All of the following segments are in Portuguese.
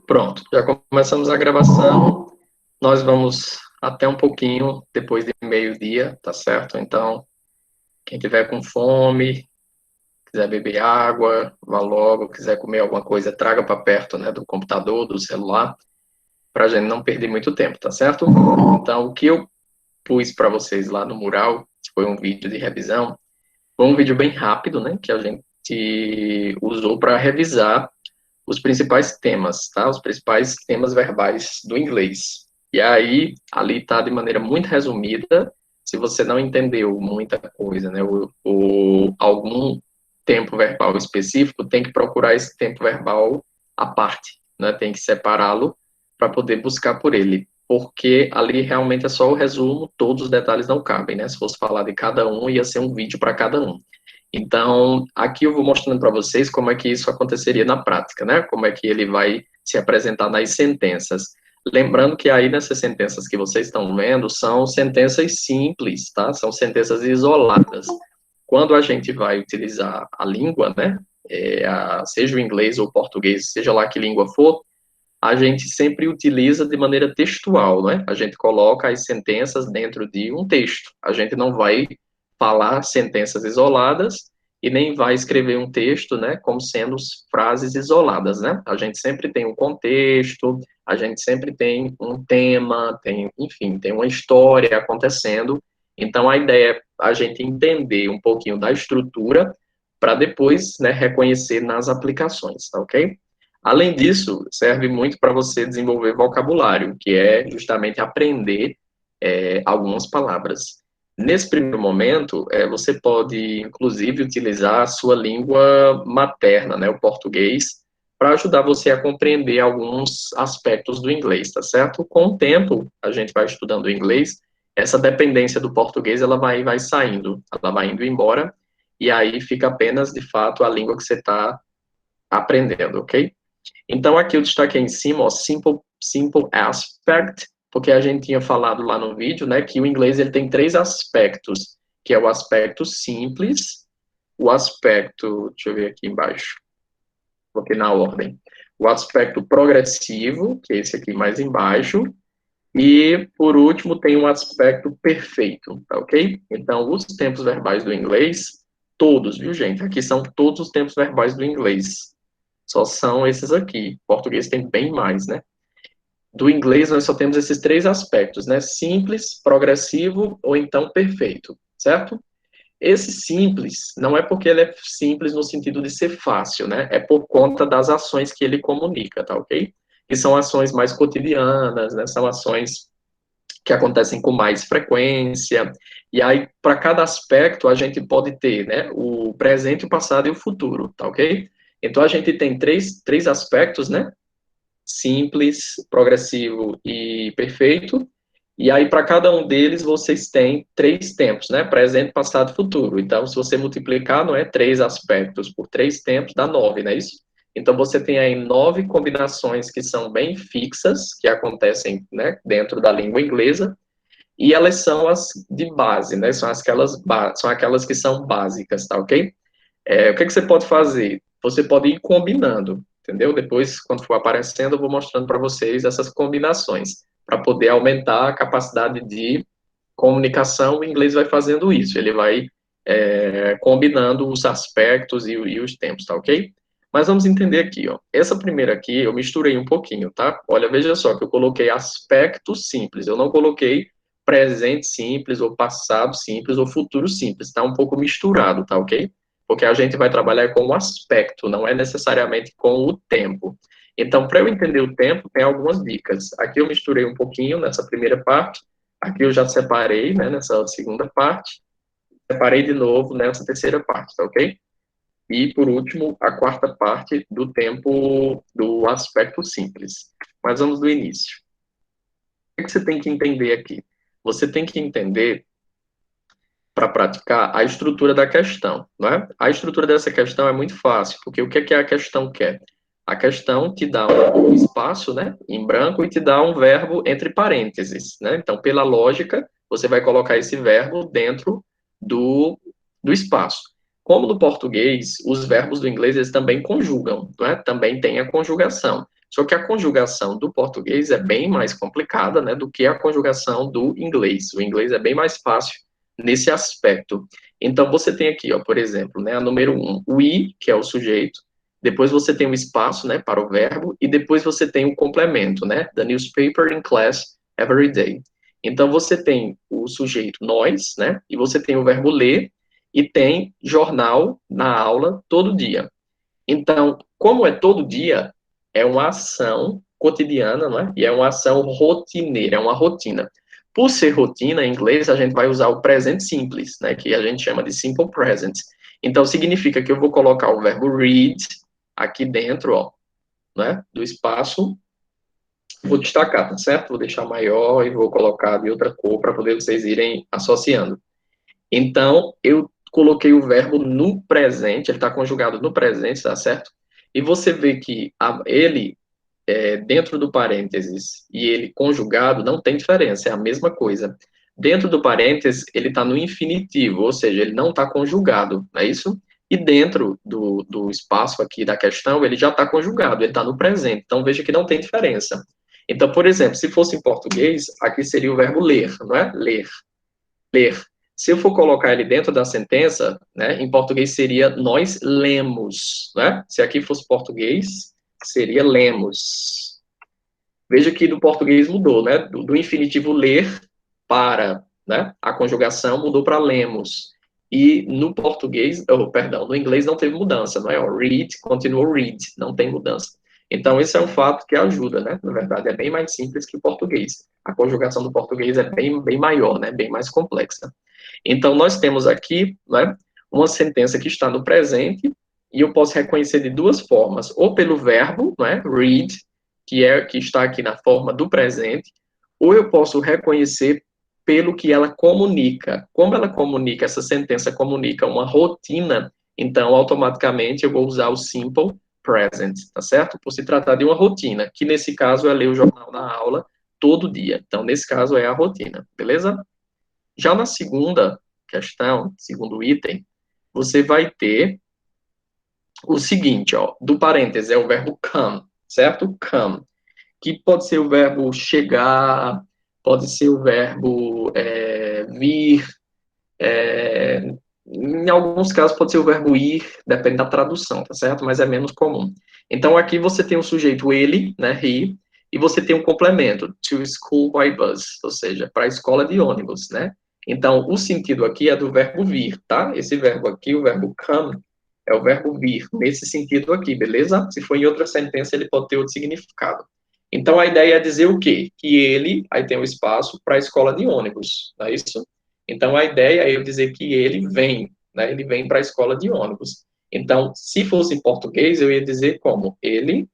Pronto, já começamos a gravação. Nós vamos até um pouquinho depois de meio-dia, tá certo? Então, quem tiver com fome, quiser beber água, vá logo. Quiser comer alguma coisa, traga para perto, né, do computador, do celular, para a gente não perder muito tempo, tá certo? Então, o que eu pus para vocês lá no mural, que foi um vídeo de revisão, foi um vídeo bem rápido, né, que a gente usou para revisar os principais temas, tá? Os principais temas verbais do inglês. E aí, ali está de maneira muito resumida. Se você não entendeu muita coisa, né, ou algum tempo verbal específico, tem que procurar esse tempo verbal à parte, né? Tem que separá-lo para poder buscar por ele, porque ali realmente é só o resumo, todos os detalhes não cabem, né? Se fosse falar de cada um, ia ser um vídeo para cada um. Então, aqui eu vou mostrando para vocês como é que isso aconteceria na prática, né? Como é que ele vai se apresentar nas sentenças. Lembrando que aí nessas sentenças que vocês estão vendo são sentenças simples, tá? São sentenças isoladas. Quando a gente vai utilizar a língua, né? Seja o inglês ou o português, seja lá que língua for, a gente sempre utiliza de maneira textual, né? A gente coloca as sentenças dentro de um texto. A gente não vai falar sentenças isoladas e nem vai escrever um texto, né, como sendo frases isoladas, né? A gente sempre tem um contexto, a gente sempre tem um tema, tem, enfim, tem uma história acontecendo. Então a ideia é a gente entender um pouquinho da estrutura para depois, né, reconhecer nas aplicações, tá ok? Além disso, serve muito para você desenvolver vocabulário, que é justamente aprender algumas palavras. Nesse primeiro momento, você pode, inclusive, utilizar a sua língua materna, né, o português, para ajudar você a compreender alguns aspectos do inglês, tá certo? Com o tempo, a gente vai estudando o inglês, essa dependência do português, ela vai saindo, ela vai indo embora, e aí fica apenas, de fato, a língua que você está aprendendo, ok? Então, aqui eu destaquei em cima, ó, simple aspect, porque a gente tinha falado lá no vídeo, né, que o inglês ele tem três aspectos, que é o aspecto simples, o aspecto, deixa eu ver aqui embaixo, coloquei na ordem, o aspecto progressivo, que é esse aqui mais embaixo, e, por último, tem um aspecto perfeito, tá ok? Então, os tempos verbais do inglês, todos, viu, gente? Aqui são todos os tempos verbais do inglês. Só são esses aqui. Português tem bem mais, né? Do inglês, nós só temos esses três aspectos, né? Simples, progressivo ou então perfeito, certo? Esse simples não é porque ele é simples no sentido de ser fácil, né? É por conta das ações que ele comunica, tá ok? Que são ações mais cotidianas, né? São ações que acontecem com mais frequência. E aí, para cada aspecto, a gente pode ter, né? O presente, o passado e o futuro, tá ok? Então, a gente tem três aspectos, né? Simples, progressivo e perfeito. E aí, para cada um deles, vocês têm três tempos, né? Presente, passado e futuro. Então, se você multiplicar, não é três aspectos por três tempos, dá nove, não é isso? Então, você tem aí nove combinações que são bem fixas, que acontecem, né, dentro da língua inglesa, e elas são as de base, né? São aquelas que são básicas, tá ok? O que você pode fazer? Você pode ir combinando, entendeu? Depois, quando for aparecendo, eu vou mostrando para vocês essas combinações, para poder aumentar a capacidade de comunicação. O inglês vai fazendo isso, ele vai combinando os aspectos e os tempos, tá ok? Mas vamos entender aqui, ó. Essa primeira aqui, eu misturei um pouquinho, tá? Olha, veja só que eu coloquei aspecto simples, eu não coloquei presente simples, ou passado simples, ou futuro simples, tá um pouco misturado, tá ok? Porque a gente vai trabalhar com o aspecto, não é necessariamente com o tempo. Então, para eu entender o tempo, tem algumas dicas. Aqui eu misturei um pouquinho nessa primeira parte, aqui eu já separei, né, nessa segunda parte, separei de novo nessa terceira parte, tá ok? E, por último, a quarta parte do tempo do aspecto simples. Mas vamos do início. O que você tem que entender aqui? Você tem que entender, para praticar, a estrutura da questão, não é? A estrutura dessa questão é muito fácil, porque o que é que a questão quer? A questão te dá um espaço, né, em branco, e te dá um verbo entre parênteses, né? Então, pela lógica, você vai colocar esse verbo dentro do espaço. como no português, os verbos do inglês eles também conjugam, não é? Também tem a conjugação. Só que a conjugação do português é bem mais complicada, né, do que a conjugação do inglês. O inglês é bem mais fácil nesse aspecto. Então, você tem aqui, ó, por exemplo, né, a número 1, o I, que é o sujeito, depois você tem um espaço, né, para o verbo, e depois você tem o complemento, né, the newspaper in class every day. Então, você tem o sujeito nós, né, e você tem o verbo ler, e tem jornal na aula todo dia. Então, como é todo dia, é uma ação cotidiana, não é? E é uma ação rotineira, é uma rotina. Por ser rotina, em inglês, a gente vai usar o presente simples, né? Que a gente chama de simple present. Então, significa que eu vou colocar o verbo read aqui dentro, ó, né? Do espaço. Vou destacar, tá certo? Vou deixar maior e vou colocar de outra cor para poder vocês irem associando. Então, eu coloquei o verbo no presente, ele está conjugado no presente, tá certo? E você vê que ele, dentro do parênteses, e ele conjugado, não tem diferença, é a mesma coisa. Dentro do parênteses, ele está no infinitivo, ou seja, ele não está conjugado, não é isso? E dentro do espaço aqui da questão, ele já está conjugado, ele está no presente. Então, veja que não tem diferença. Então, por exemplo, se fosse em português, aqui seria o verbo ler, não é? Ler. Ler. Se eu for colocar ele dentro da sentença, né, em português seria nós lemos, né? Se aqui fosse português, seria lemos. Veja que do português mudou, né? Do infinitivo ler para, né? A conjugação mudou para lemos. E no português, perdão, no inglês não teve mudança, não é? O read continuou read, não tem mudança. Então, esse é um fato que ajuda, né? Na verdade, é bem mais simples que o português. A conjugação do português é bem maior, né? Bem mais complexa. Então, nós temos aqui, né, uma sentença que está no presente, e eu posso reconhecer de duas formas, ou pelo verbo, né, read, que está aqui na forma do presente, ou eu posso reconhecer pelo que ela comunica. Como ela comunica, essa sentença comunica uma rotina, então, automaticamente, eu vou usar o simple present, tá certo? Por se tratar de uma rotina, que nesse caso é ler o jornal na aula todo dia. Então, nesse caso, é a rotina, beleza? Já na segunda questão, segundo item, você vai ter o seguinte, ó, do parênteses é o verbo come, certo? Come, que pode ser o verbo chegar, pode ser o verbo vir, em alguns casos pode ser o verbo ir, depende da tradução, tá certo? Mas é menos comum. Então aqui você tem o sujeito ele, né, he, e você tem um complemento, to school by bus, ou seja, para a escola de ônibus, né? Então o sentido aqui é do verbo vir, tá? Esse verbo aqui, o verbo come, é o verbo vir, nesse sentido aqui, beleza? Se for em outra sentença, ele pode ter outro significado. Então a ideia é dizer o quê? Que ele, aí tem o espaço para a escola de ônibus, não é isso? Então, a ideia é eu dizer que ele vem, né? Ele vem para a escola de ônibus. Então, se fosse em português, eu ia dizer como? Ele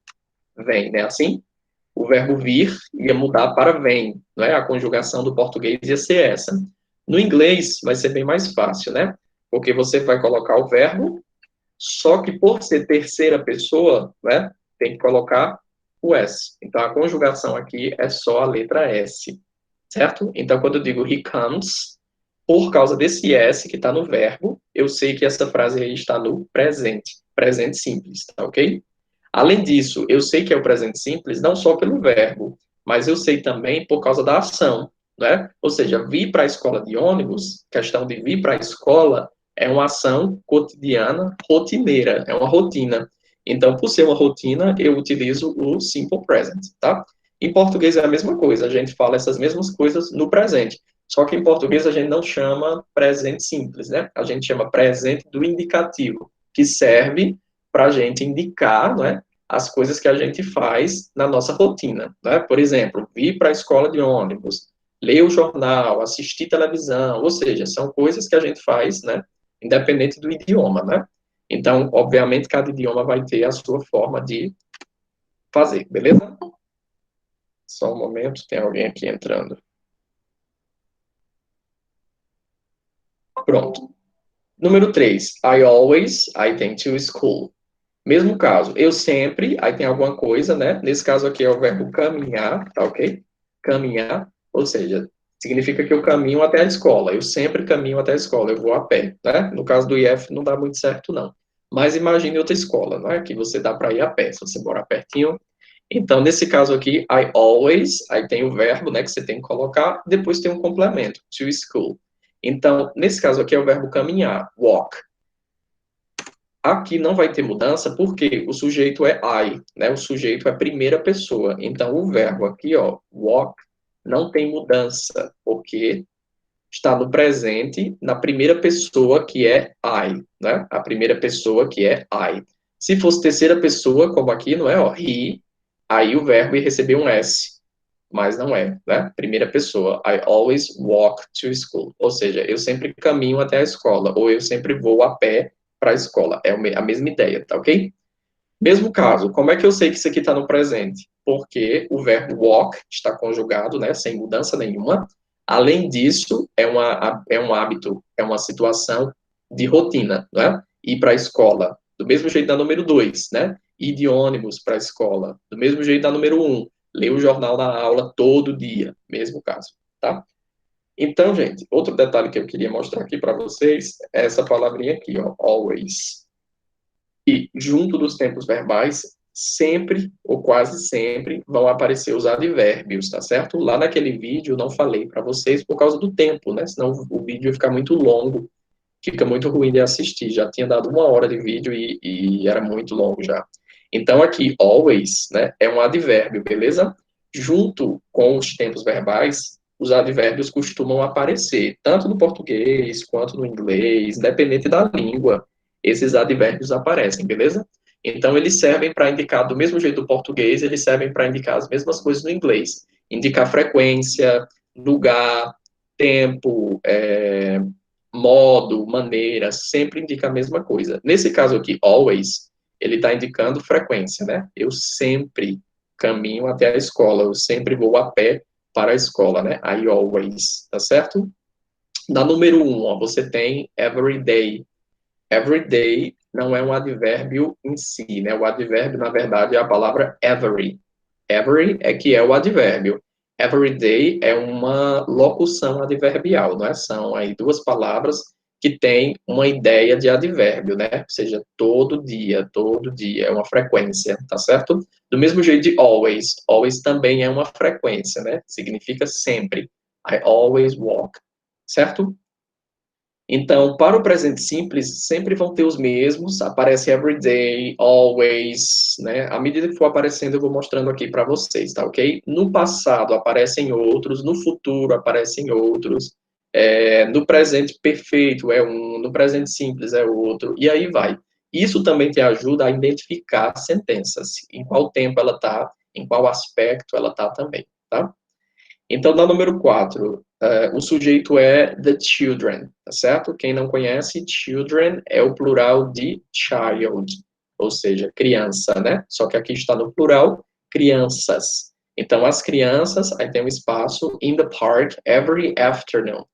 vem, né? Assim, o verbo vir ia mudar para vem, né? A conjugação do português ia ser essa. No inglês, vai ser bem mais fácil, né? Porque você vai colocar o verbo, só que por ser terceira pessoa, né? Tem que colocar o S. Então, a conjugação aqui é só a letra S, certo? Então, quando eu digo he comes, por causa desse S que está no verbo, eu sei que essa frase aí está no presente, presente simples, tá ok? Além disso, eu sei que é o presente simples não só pelo verbo, mas eu sei também por causa da ação, né? Ou seja, vir para a escola de ônibus, questão de vir para a escola, é uma ação cotidiana, rotineira, é uma rotina. Então, por ser uma rotina, eu utilizo o simple present, tá? Em português é a mesma coisa, a gente fala essas mesmas coisas no presente. Só que em português a gente não chama presente simples, né? A gente chama presente do indicativo, que serve para a gente indicar, né, as coisas que a gente faz na nossa rotina, né? Por exemplo, vir para a escola de ônibus, ler o jornal, assistir televisão, ou seja, são coisas que a gente faz, né, independente do idioma, né? Então, obviamente, cada idioma vai ter a sua forma de fazer, beleza? Só um momento, tem alguém aqui entrando. Pronto. Número 3, I always, I tend to school. Mesmo caso, eu sempre, aí tem alguma coisa, né? Nesse caso aqui é o verbo caminhar, tá ok? Caminhar, ou seja, significa que eu caminho até a escola. Eu sempre caminho até a escola, eu vou a pé, né? No caso do IF não dá muito certo, não. Mas imagine outra escola, né? Que você dá para ir a pé, se você mora pertinho. Então, nesse caso aqui, I always, aí tem o verbo, né, que você tem que colocar, depois tem um complemento, to school. Então, nesse caso aqui é o verbo caminhar, walk. Aqui não vai ter mudança porque o sujeito é I, né? O sujeito é primeira pessoa. Então, o verbo aqui, ó, walk, não tem mudança, porque está no presente, na primeira pessoa, que é I, né? A primeira pessoa, que é I. Se fosse terceira pessoa, como aqui, não é, ó, he, aí o verbo ia receber um S, mas não é, né? Primeira pessoa, I always walk to school. Ou seja, eu sempre caminho até a escola, ou eu sempre vou a pé para a escola. É a mesma ideia, tá ok? Mesmo caso, como é que eu sei que isso aqui está no presente? Porque o verbo walk está conjugado, né, sem mudança nenhuma. Além disso, é um hábito, é uma situação de rotina, né? Ir para a escola. Do mesmo jeito da número 2, né? Ir de ônibus para a escola. Do mesmo jeito da número 1, ler o jornal na aula todo dia. Mesmo caso, tá? Então, gente, outro detalhe que eu queria mostrar aqui para vocês é essa palavrinha aqui, ó, always. E junto dos tempos verbais, sempre ou quase sempre vão aparecer os advérbios, tá certo? Lá naquele vídeo eu não falei para vocês por causa do tempo, né? Senão o vídeo fica muito longo, fica muito ruim de assistir. Já tinha dado 1 hora de vídeo e era muito longo já. Então aqui, always, né, é um advérbio, beleza? Junto com os tempos verbais, os advérbios costumam aparecer, tanto no português quanto no inglês, independente da língua, esses advérbios aparecem, beleza? Então, eles servem para indicar, do mesmo jeito do português, eles servem para indicar as mesmas coisas no inglês. Indicar frequência, lugar, tempo, modo, maneira, sempre indica a mesma coisa. Nesse caso aqui, always, ele está indicando frequência, né? Eu sempre caminho até a escola, eu sempre vou a pé para a escola, né? I always, tá certo? Na número 1, ó, você tem every day. Every day não é um advérbio em si, né? O advérbio, na verdade, é a palavra every. Every é que é o advérbio. Every day é uma locução adverbial, não é? São aí duas palavras que têm uma ideia de advérbio, né? Ou seja, todo dia, é uma frequência, tá certo? Do mesmo jeito de always. Always também é uma frequência, né? Significa sempre. I always walk, certo? Então, para o presente simples, sempre vão ter os mesmos, aparece every day, always, né? À medida que for aparecendo, eu vou mostrando aqui para vocês, tá ok? No passado aparecem outros, no futuro aparecem outros, no presente perfeito é um, no presente simples é outro, e aí vai. Isso também te ajuda a identificar sentenças, em qual tempo ela está, em qual aspecto ela está também, tá? Então, na número 4, o sujeito é the children, tá certo? Quem não conhece, children é o plural de child, ou seja, criança, né? Só que aqui está no plural, crianças. Então, as crianças, aí tem um espaço, in the park every afternoon.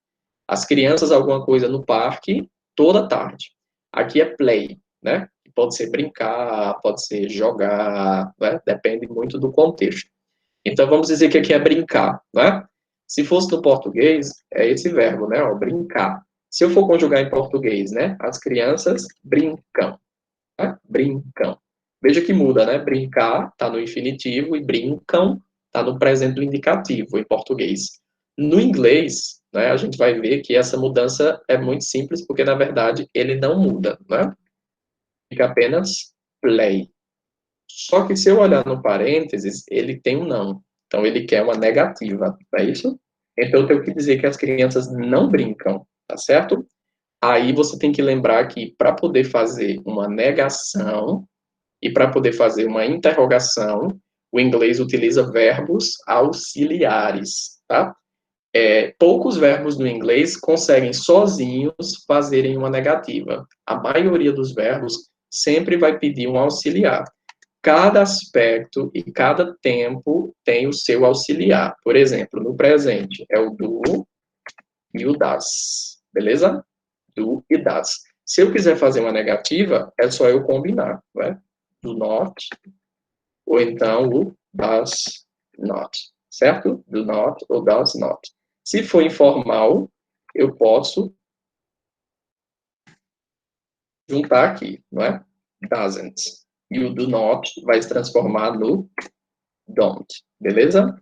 As crianças, alguma coisa no parque, toda tarde. Aqui é play, né? Pode ser brincar, pode ser jogar, né? Depende muito do contexto. Então, vamos dizer que aqui é brincar, né? Se fosse no português, é esse verbo, né? Ó, brincar. Se eu for conjugar em português, né? As crianças brincam, né? Brincam. Veja que muda, né? Brincar está no infinitivo e brincam está no presente do indicativo em português. No inglês, né? A gente vai ver que essa mudança é muito simples, porque, na verdade, ele não muda, né? Fica apenas play. Só que se eu olhar no parênteses, ele tem um não. Então, ele quer uma negativa, não é isso? Então, eu tenho que dizer que as crianças não brincam, tá certo? Aí você tem que lembrar que para poder fazer uma negação e para poder fazer uma interrogação, o inglês utiliza verbos auxiliares, tá? Poucos verbos no inglês conseguem sozinhos fazerem uma negativa. A maioria dos verbos sempre vai pedir um auxiliar. Cada aspecto e cada tempo tem o seu auxiliar. Por exemplo, no presente é o do e o das, beleza? Do e das. Se eu quiser fazer uma negativa, é só eu combinar, né? Do not, ou então o does not, certo? Do not ou does not. Se for informal, eu posso juntar aqui, não é? Doesn't. E o do not vai se transformar no don't, beleza?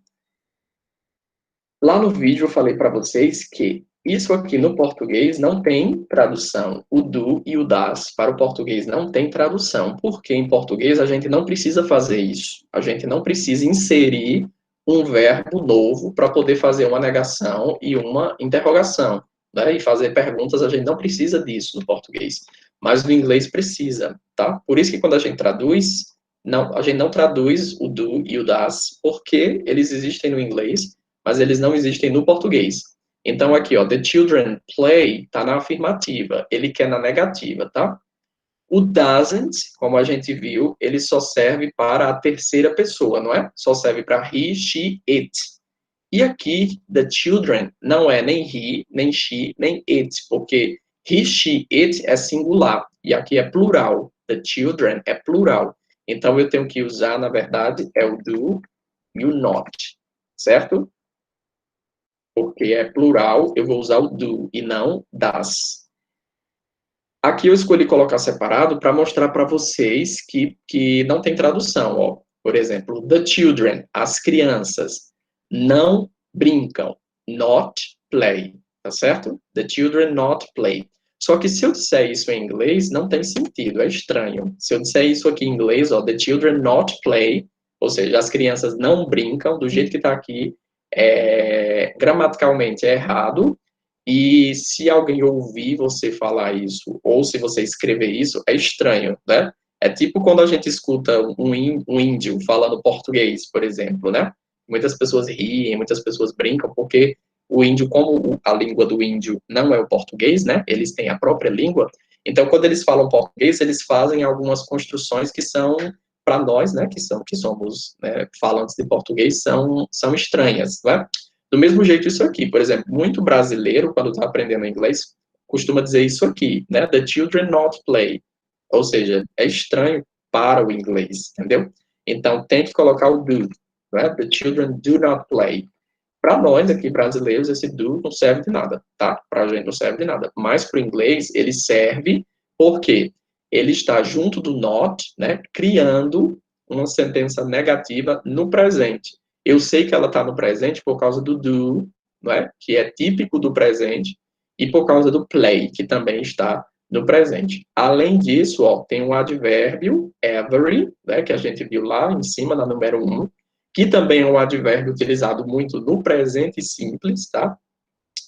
Lá no vídeo eu falei para vocês que isso aqui no português não tem tradução. O do e o das para o português não tem tradução, porque em português a gente não precisa fazer isso. A gente não precisa inserir um verbo novo para poder fazer uma negação e uma interrogação, né? E fazer perguntas, a gente não precisa disso no português. Mas no inglês precisa, tá? Por isso que quando a gente traduz, não, a gente não traduz o do e o das, porque eles existem no inglês, mas eles não existem no português. Então, aqui, ó, the children play está na afirmativa, ele quer na negativa, tá? O doesn't, como a gente viu, ele só serve para a terceira pessoa, não é? Só serve para he, she, it. E aqui, the children não é nem he, nem she, nem it, porque he, she, it é singular, e aqui é plural. The children é plural. Então, eu tenho que usar, na verdade, é o do e o not, certo? Porque é plural, eu vou usar o do e não das. Aqui eu escolhi colocar separado para mostrar para vocês que não tem tradução. Ó. Por exemplo, the children, as crianças, não brincam, not play, tá certo? The children not play. Só que se eu disser isso em inglês, não tem sentido, é estranho. Se eu disser isso aqui em inglês, ó, the children not play, ou seja, as crianças não brincam, do jeito que está aqui, gramaticalmente é errado, e se alguém ouvir você falar isso, ou se você escrever isso, é estranho, né? É tipo quando a gente escuta um índio falando português, por exemplo, né? Muitas pessoas riem, muitas pessoas brincam, porque o índio, como a língua do índio não é o português, né? Eles têm a própria língua. Então, quando eles falam português, eles fazem algumas construções que são, para nós, né? Que somos, né, falantes de português, são estranhas, né? Do mesmo jeito isso aqui, por exemplo, muito brasileiro, quando está aprendendo inglês, costuma dizer isso aqui, né? The children not play. Ou seja, é estranho para o inglês, entendeu? Então, tem que colocar o do, né? The children do not play. Para nós aqui brasileiros, esse do não serve de nada, tá? Para a gente não serve de nada. Mas para o inglês, ele serve porque ele está junto do not, né? Criando uma sentença negativa no presente. Eu sei que ela está no presente por causa do do, não é? Que é típico do presente, e por causa do play, que também está no presente. Além disso, ó, tem um advérbio, every, né, que a gente viu lá em cima, na número 1, que também é um advérbio utilizado muito no presente simples, tá?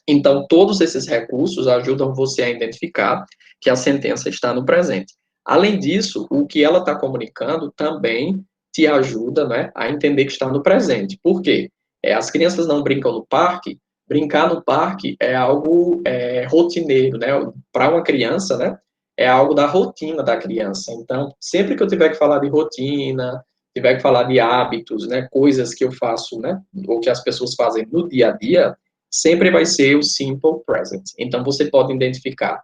Então, todos esses recursos ajudam você a identificar que a sentença está no presente. Além disso, o que ela está comunicando também te ajuda, né, a entender que está no presente. Por quê? As crianças não brincam no parque. Brincar no parque é algo rotineiro, né? Para uma criança, né? É algo da rotina da criança. Então, sempre que eu tiver que falar de rotina, tiver que falar de hábitos, né? Coisas que eu faço, né? Ou que as pessoas fazem no dia a dia, sempre vai ser o simple present. Então, você pode identificar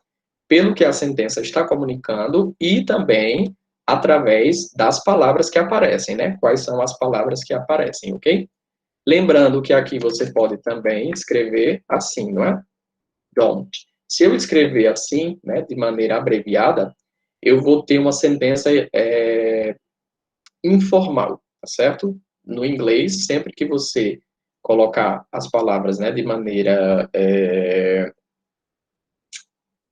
pelo que a sentença está comunicando e também através das palavras que aparecem, né? Quais são as palavras que aparecem, ok? Lembrando que aqui você pode também escrever assim, não é? Don't. Se eu escrever assim, né, de maneira abreviada, eu vou ter uma sentença informal, tá certo? No inglês, sempre que você colocar as palavras, né, de maneira...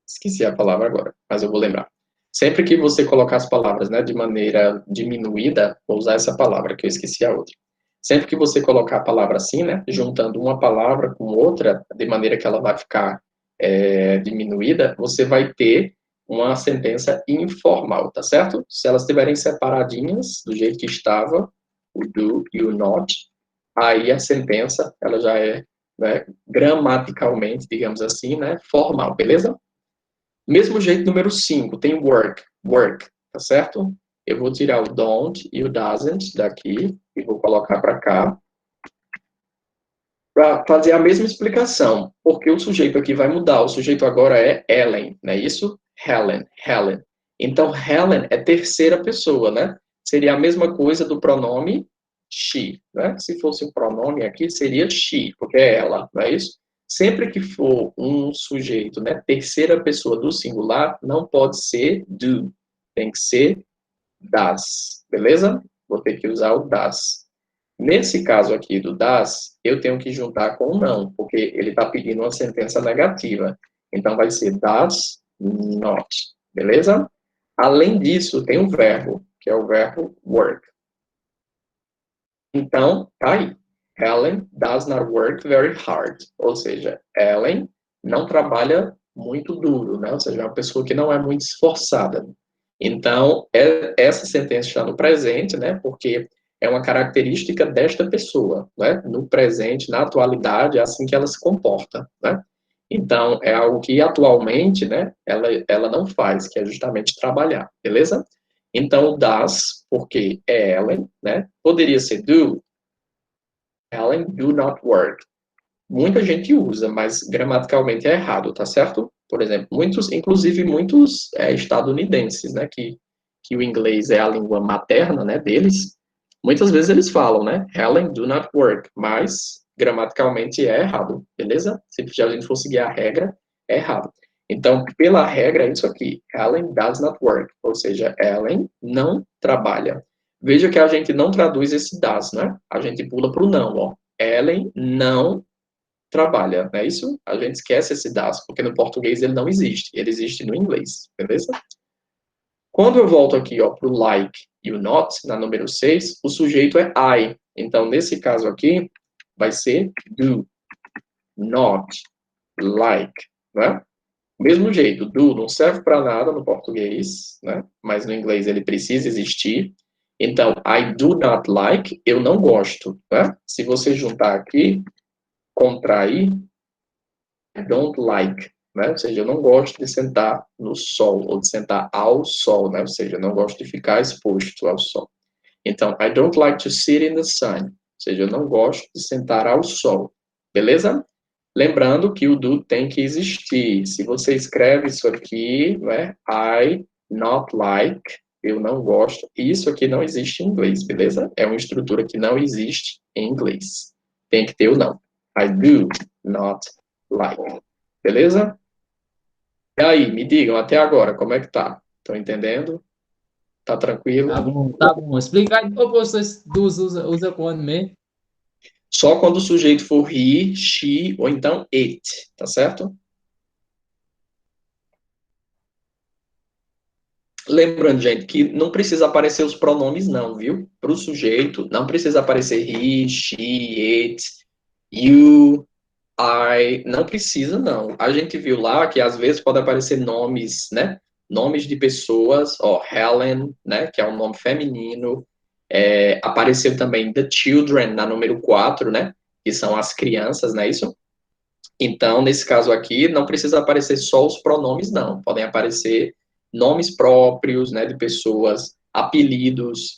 Esqueci a palavra agora, mas eu vou lembrar. Sempre que você colocar as palavras, né, de maneira diminuída, vou usar essa palavra, que eu esqueci a outra. Sempre que você colocar a palavra assim, né, juntando uma palavra com outra, de maneira que ela vai ficar diminuída, você vai ter uma sentença informal, tá certo? Se elas estiverem separadinhas, do jeito que estava, o do e o not, aí a sentença, ela já é, né, gramaticalmente, digamos assim, né, formal, beleza? Mesmo jeito, número 5, tem work, tá certo? Eu vou tirar o don't e o doesn't daqui e vou colocar para cá para fazer a mesma explicação, porque o sujeito aqui vai mudar. O sujeito agora é Ellen, não é isso? Helen. Então, Helen é terceira pessoa, né? Seria a mesma coisa do pronome she, né? Se fosse um pronome aqui, seria she, porque é ela, não é isso? Sempre que for um sujeito, né, terceira pessoa do singular, não pode ser do, tem que ser das, beleza? Vou ter que usar o das. Nesse caso aqui do das, eu tenho que juntar com o não, porque ele está pedindo uma sentença negativa. Então, vai ser does not, beleza? Além disso, tem um verbo, que é o verbo work. Então, tá aí. Ellen does not work very hard. Ou seja, Ellen não trabalha muito duro, né? Ou seja, é uma pessoa que não é muito esforçada. Então, essa sentença está no presente, né? Porque é uma característica desta pessoa, né? No presente, na atualidade, é assim que ela se comporta, né? Então, é algo que atualmente, né, ela não faz, que é justamente trabalhar, beleza? Então, does, porque é Ellen, né? Poderia ser do, Ellen do not work. Muita gente usa, mas gramaticalmente é errado, tá certo? Por exemplo, muitos, inclusive muitos estadunidenses, né, que o inglês é a língua materna, né, deles, muitas vezes eles falam, né, Helen do not work, mas gramaticalmente é errado, beleza? Se a gente for seguir a regra, é errado. Então, pela regra, é isso aqui, Helen does not work, ou seja, Ellen não trabalha. Veja que a gente não traduz esse does, né? A gente pula para o não, ó. Ellen não trabalha, não é isso? A gente esquece esse das, porque no português ele não existe, ele existe no inglês, beleza? Quando eu volto aqui para o like e o not, na número 6, o sujeito é I. Então, nesse caso aqui, vai ser do not like, né? Mesmo jeito, do não serve para nada no português, né? Mas no inglês ele precisa existir. Então, I do not like, eu não gosto, né? Se você juntar aqui, contrair, I don't like, né? Ou seja, eu não gosto de sentar no sol, ou de sentar ao sol, né? Ou seja, eu não gosto de ficar exposto ao sol. Então, I don't like to sit in the sun. Ou seja, eu não gosto de sentar ao sol. Beleza? Lembrando que o do tem que existir. Se você escreve isso aqui, né? I not like, eu não gosto. Isso aqui não existe em inglês, beleza? É uma estrutura que não existe em inglês. Tem que ter o não. I do not like. Beleza? E aí, me digam até agora, como é que tá? Estão entendendo? Tá Tá tranquilo? bom, tá bom. Explica aí, ô, professor, esse dos usa quando mesmo? Só quando o sujeito for he, she ou então it, tá certo? Lembrando, gente, que não precisa aparecer os pronomes, não, viu? Para o sujeito, não precisa aparecer he, she, it, you, I. Não precisa, não. A gente viu lá que às vezes pode aparecer nomes, né? Nomes de pessoas, ó, Helen, né? Que é um nome feminino. Apareceu também the children na número 4, né? Que são as crianças, não é isso? Então, nesse caso aqui, não precisa aparecer só os pronomes, não. Podem aparecer nomes próprios, né, de pessoas, apelidos,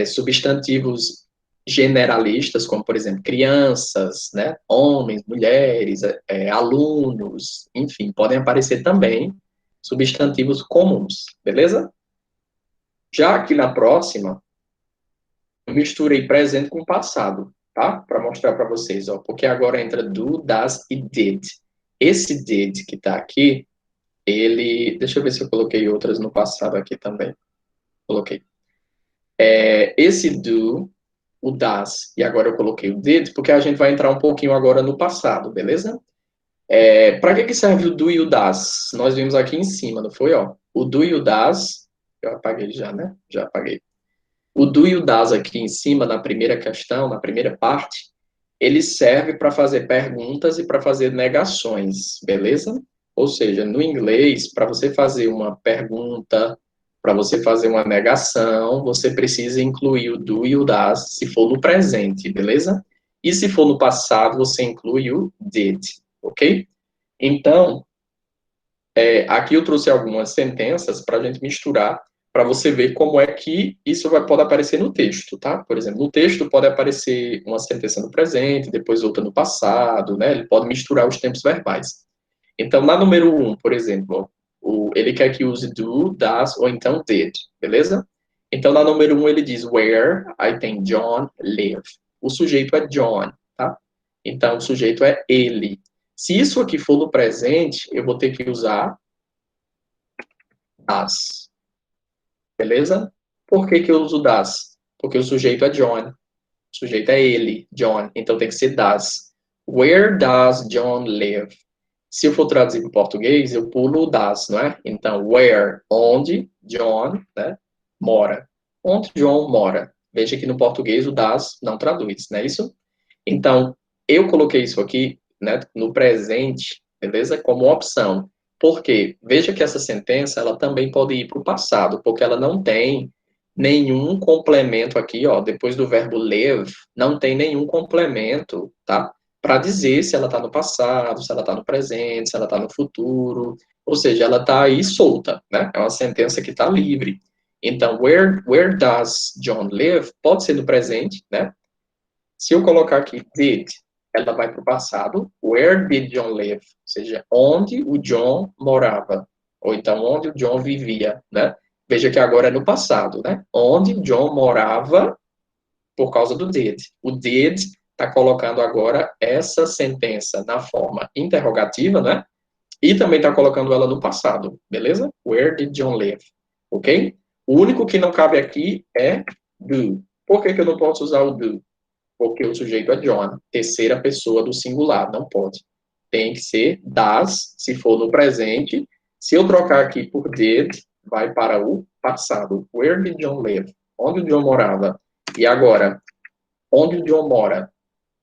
substantivos generalistas, como, por exemplo, crianças, né, homens, mulheres, alunos, enfim, podem aparecer também substantivos comuns, beleza? Já aqui na próxima, eu misturei presente com passado, tá? Para mostrar para vocês, ó, porque agora entra do, das e did. Esse did que está aqui, ele, deixa eu ver se eu coloquei outras no passado aqui também. Coloquei. Esse do, o das, e agora eu coloquei o did, porque a gente vai entrar um pouquinho agora no passado, beleza? Para que serve o do e o das? Nós vimos aqui em cima, não foi, ó? O do e o das, eu apaguei já, né? Já apaguei. O do e o das aqui em cima, na primeira questão, na primeira parte, ele serve para fazer perguntas e para fazer negações, beleza? Ou seja, no inglês, para você fazer uma pergunta, para você fazer uma negação, você precisa incluir o do e o das, se for no presente, beleza? E se for no passado, você inclui o did, ok? Então, aqui eu trouxe algumas sentenças para a gente misturar, para você ver como é que isso pode aparecer no texto, tá? Por exemplo, no texto pode aparecer uma sentença no presente, depois outra no passado, né? Ele pode misturar os tempos verbais. Então, na número 1, por exemplo, ele quer que use do, das ou então did, beleza? Então, na número 1 ele diz where, aí tem John live. O sujeito é John, tá? Então, o sujeito é ele. Se isso aqui for no presente, eu vou ter que usar das. Beleza? Por que que eu uso das? Porque o sujeito é John. O sujeito é ele, John. Então, tem que ser das. Where does John live? Se eu for traduzir para o português, eu pulo o das, não é? Então, where, onde John, né, mora. Onde John mora. Veja que no português o das não traduz, não é isso? Então, eu coloquei isso aqui, né, no presente, beleza? Como opção. Por quê? Veja que essa sentença, ela também pode ir para o passado, porque ela não tem nenhum complemento aqui, ó, depois do verbo live, não tem nenhum complemento, tá? Para dizer se ela está no passado, se ela está no presente, se ela está no futuro, ou seja, ela está aí solta, né? É uma sentença que está livre. Então, where does John live? Pode ser no presente, né? Se eu colocar aqui did, ela vai para o passado. Where did John live? Ou seja, onde o John morava. Ou então, onde o John vivia, né? Veja que agora é no passado, né? Onde John morava por causa do did. O did está colocando agora essa sentença na forma interrogativa, né? E também está colocando ela no passado, beleza? Where did John live? Ok? O único que não cabe aqui é do. Por que que eu não posso usar o do? Porque o sujeito é John, terceira pessoa do singular, não pode. Tem que ser das, se for no presente. Se eu trocar aqui por did, vai para o passado. Where did John live? Onde o John morava? E agora, onde o John mora?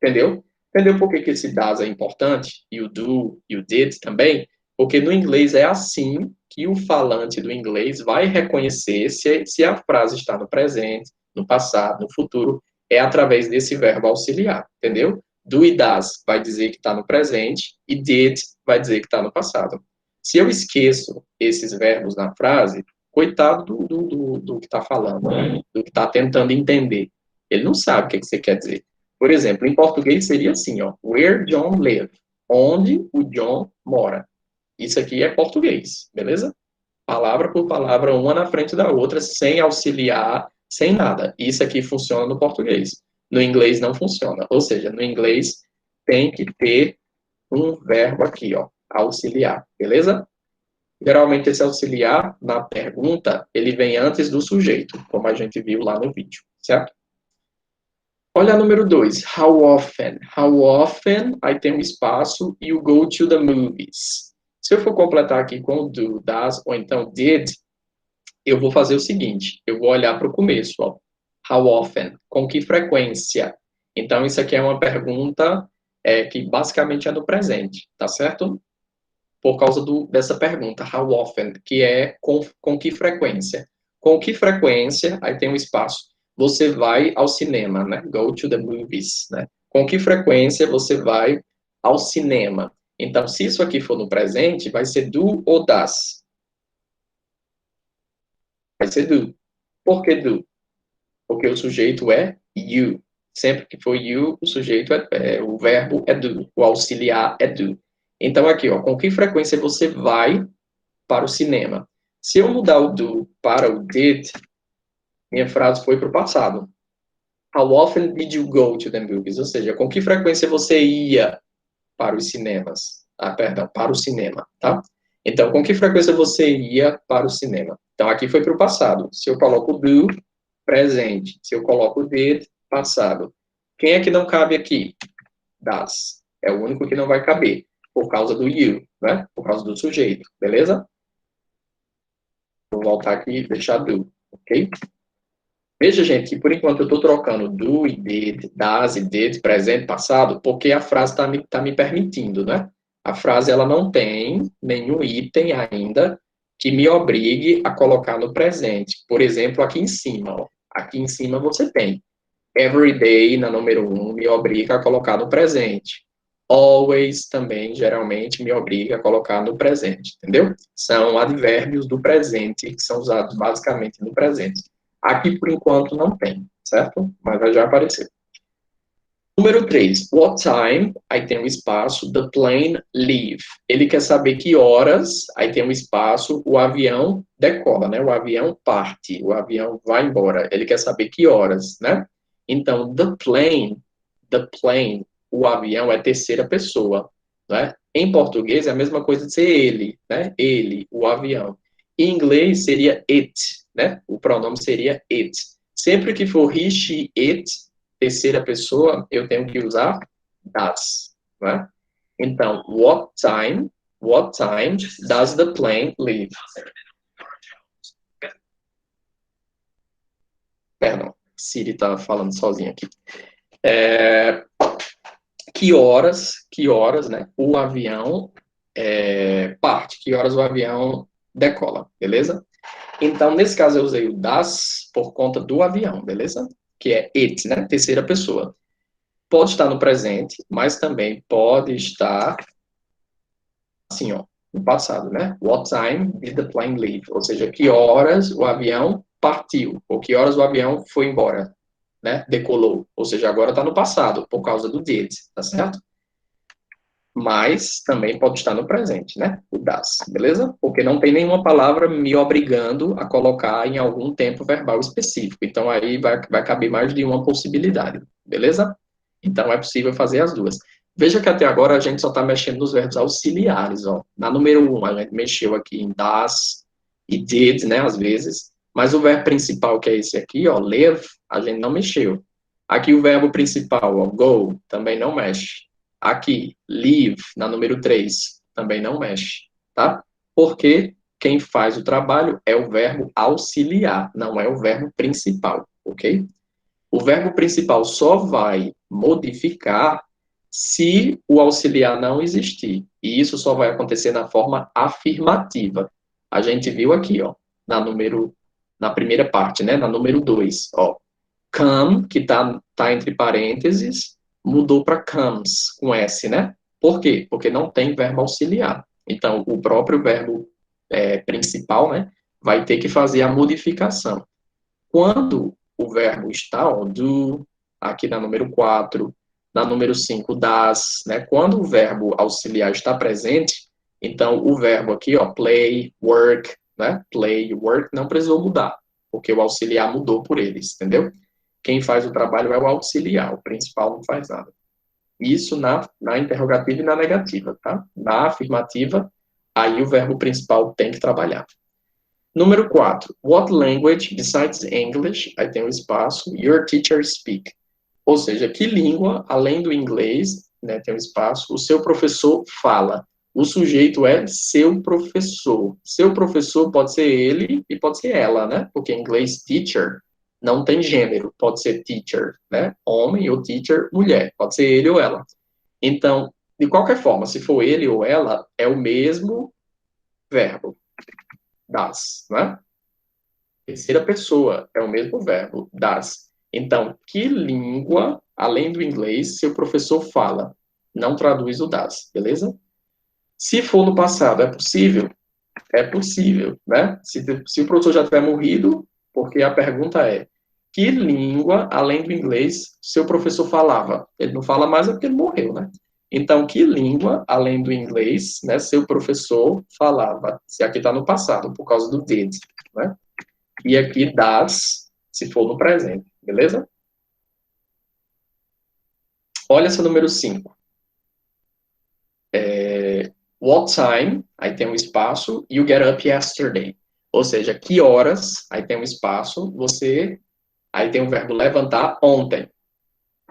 Entendeu? Entendeu por que que esse das é importante? E o do e o did também? Porque no inglês é assim que o falante do inglês vai reconhecer se a frase está no presente, no passado, no futuro, é através desse verbo auxiliar, entendeu? Do e das vai dizer que está no presente e did vai dizer que está no passado. Se eu esqueço esses verbos na frase, coitado do que está falando, do que está tentando entender. Ele não sabe o que você quer dizer. Por exemplo, em português seria assim, ó, where John live, onde o John mora. Isso aqui é português, beleza? Palavra por palavra, uma na frente da outra, sem auxiliar, sem nada. Isso aqui funciona no português. No inglês não funciona. Ou seja, no inglês tem que ter um verbo aqui, ó, auxiliar, beleza? Geralmente esse auxiliar, na pergunta, ele vem antes do sujeito, como a gente viu lá no vídeo, certo? Olha a número 2. How often? How often, aí tem um espaço, e o go to the movies. Se eu for completar aqui com do, das, ou então did, eu vou fazer o seguinte, eu vou olhar para o começo, ó. How often? Com que frequência? Então, isso aqui é uma pergunta que basicamente é no presente, tá certo? Por causa dessa pergunta, how often, que é com que frequência. Com que frequência, aí tem um espaço, você vai ao cinema, né? Go to the movies, né? Com que frequência você vai ao cinema? Então, se isso aqui for no presente, vai ser do ou das. Vai ser do. Por que do? Porque o sujeito é you. Sempre que for you, o sujeito o verbo é do, o auxiliar é do. Então, aqui, ó, com que frequência você vai para o cinema? Se eu mudar o do para o did, minha frase foi para o passado. How often did you go to the movies? Ou seja, com que frequência você ia para os cinemas? Ah, perdão, para o cinema, tá? Então, com que frequência você ia para o cinema? Então, aqui foi para o passado. Se eu coloco do, presente. Se eu coloco did, passado. Quem é que não cabe aqui? Das. É o único que não vai caber, por causa do you, né? Por causa do sujeito, beleza? Vou voltar aqui e deixar do, ok? Veja, gente, que por enquanto eu estou trocando do e did, das e did, presente, passado, porque a frase tá me permitindo, né? A frase, ela não tem nenhum item ainda que me obrigue a colocar no presente. Por exemplo, aqui em cima, ó. Aqui em cima você tem. Every day, na número 1, me obriga a colocar no presente. Always também, geralmente, me obriga a colocar no presente, entendeu? São advérbios do presente, que são usados basicamente no presente. Aqui, por enquanto, não tem, certo? Mas vai já aparecer. Número 3, what time, aí tem um espaço, the plane leave. Ele quer saber que horas, aí tem um espaço, o avião decola, né? O avião parte, o avião vai embora. Ele quer saber que horas, né? Então, the plane o avião é terceira pessoa, né? Em português é a mesma coisa de ser ele, né? Ele, o avião. Em inglês seria it, né? O pronome seria it. Sempre que for he, she, it, terceira pessoa, eu tenho que usar does, né? Então, what time does the plane leave? Perdão, Siri está falando sozinha aqui. Que horas, né, o avião parte, que horas o avião decola, beleza? Então, nesse caso, eu usei o das por conta do avião, beleza? Que é it, né, terceira pessoa. Pode estar no presente, mas também pode estar assim, ó, no passado, né? What time did the plane leave? Ou seja, que horas o avião partiu, ou que horas o avião foi embora, né? Decolou. Ou seja, agora está no passado, por causa do did, tá certo? Mas também pode estar no presente, né? O das, beleza? Porque não tem nenhuma palavra me obrigando a colocar em algum tempo verbal específico. Então aí vai caber mais de uma possibilidade, beleza? Então é possível fazer as duas. Veja que até agora a gente só está mexendo nos verbos auxiliares, ó. Na número 1, a gente mexeu aqui em das e did, né, às vezes. Mas o verbo principal, que é esse aqui, ó, live, a gente não mexeu. Aqui o verbo principal, ó, go, também não mexe. Aqui, leave, na número 3, também não mexe, tá? Porque quem faz o trabalho é o verbo auxiliar, não é o verbo principal, ok? O verbo principal só vai modificar se o auxiliar não existir. E isso só vai acontecer na forma afirmativa. A gente viu aqui, ó, na primeira parte, né? Na número 2, ó. Come, que tá entre parênteses, mudou para comes, com S, né? Por quê? Porque não tem verbo auxiliar. Então, o próprio verbo principal, né, vai ter que fazer a modificação. Quando o verbo está, ó, do, aqui na número 4, na número 5, das, né? Quando o verbo auxiliar está presente, então o verbo aqui, ó, play, work, né? Play, work, não precisou mudar, porque o auxiliar mudou por eles, entendeu? Quem faz o trabalho é o auxiliar, o principal não faz nada. Isso na interrogativa e na negativa, tá? Na afirmativa, aí o verbo principal tem que trabalhar. Número 4. What language besides English, aí tem o espaço, your teacher speak? Ou seja, que língua, além do inglês, né, tem um espaço, o seu professor fala. O sujeito é seu professor. Seu professor pode ser ele e pode ser ela, né? Porque em inglês, teacher não tem gênero. Pode ser teacher, né? Homem, ou teacher, mulher. Pode ser ele ou ela. Então, de qualquer forma, se for ele ou ela, é o mesmo verbo, das, né? Terceira pessoa é o mesmo verbo, das. Então, que língua, além do inglês, seu professor fala? Não traduz o das, beleza? Se for no passado, é possível? É possível, né? Se o professor já tiver morrido, porque a pergunta é, que língua, além do inglês, seu professor falava? Ele não fala mais é porque ele morreu, né? Então, que língua, além do inglês, né, seu professor falava? Se aqui está no passado, por causa do did, né? E aqui das, se for no presente, beleza? Olha essa número 5. What time, aí tem um espaço, you get up yesterday. Ou seja, que horas, aí tem um espaço, aí tem o verbo levantar ontem.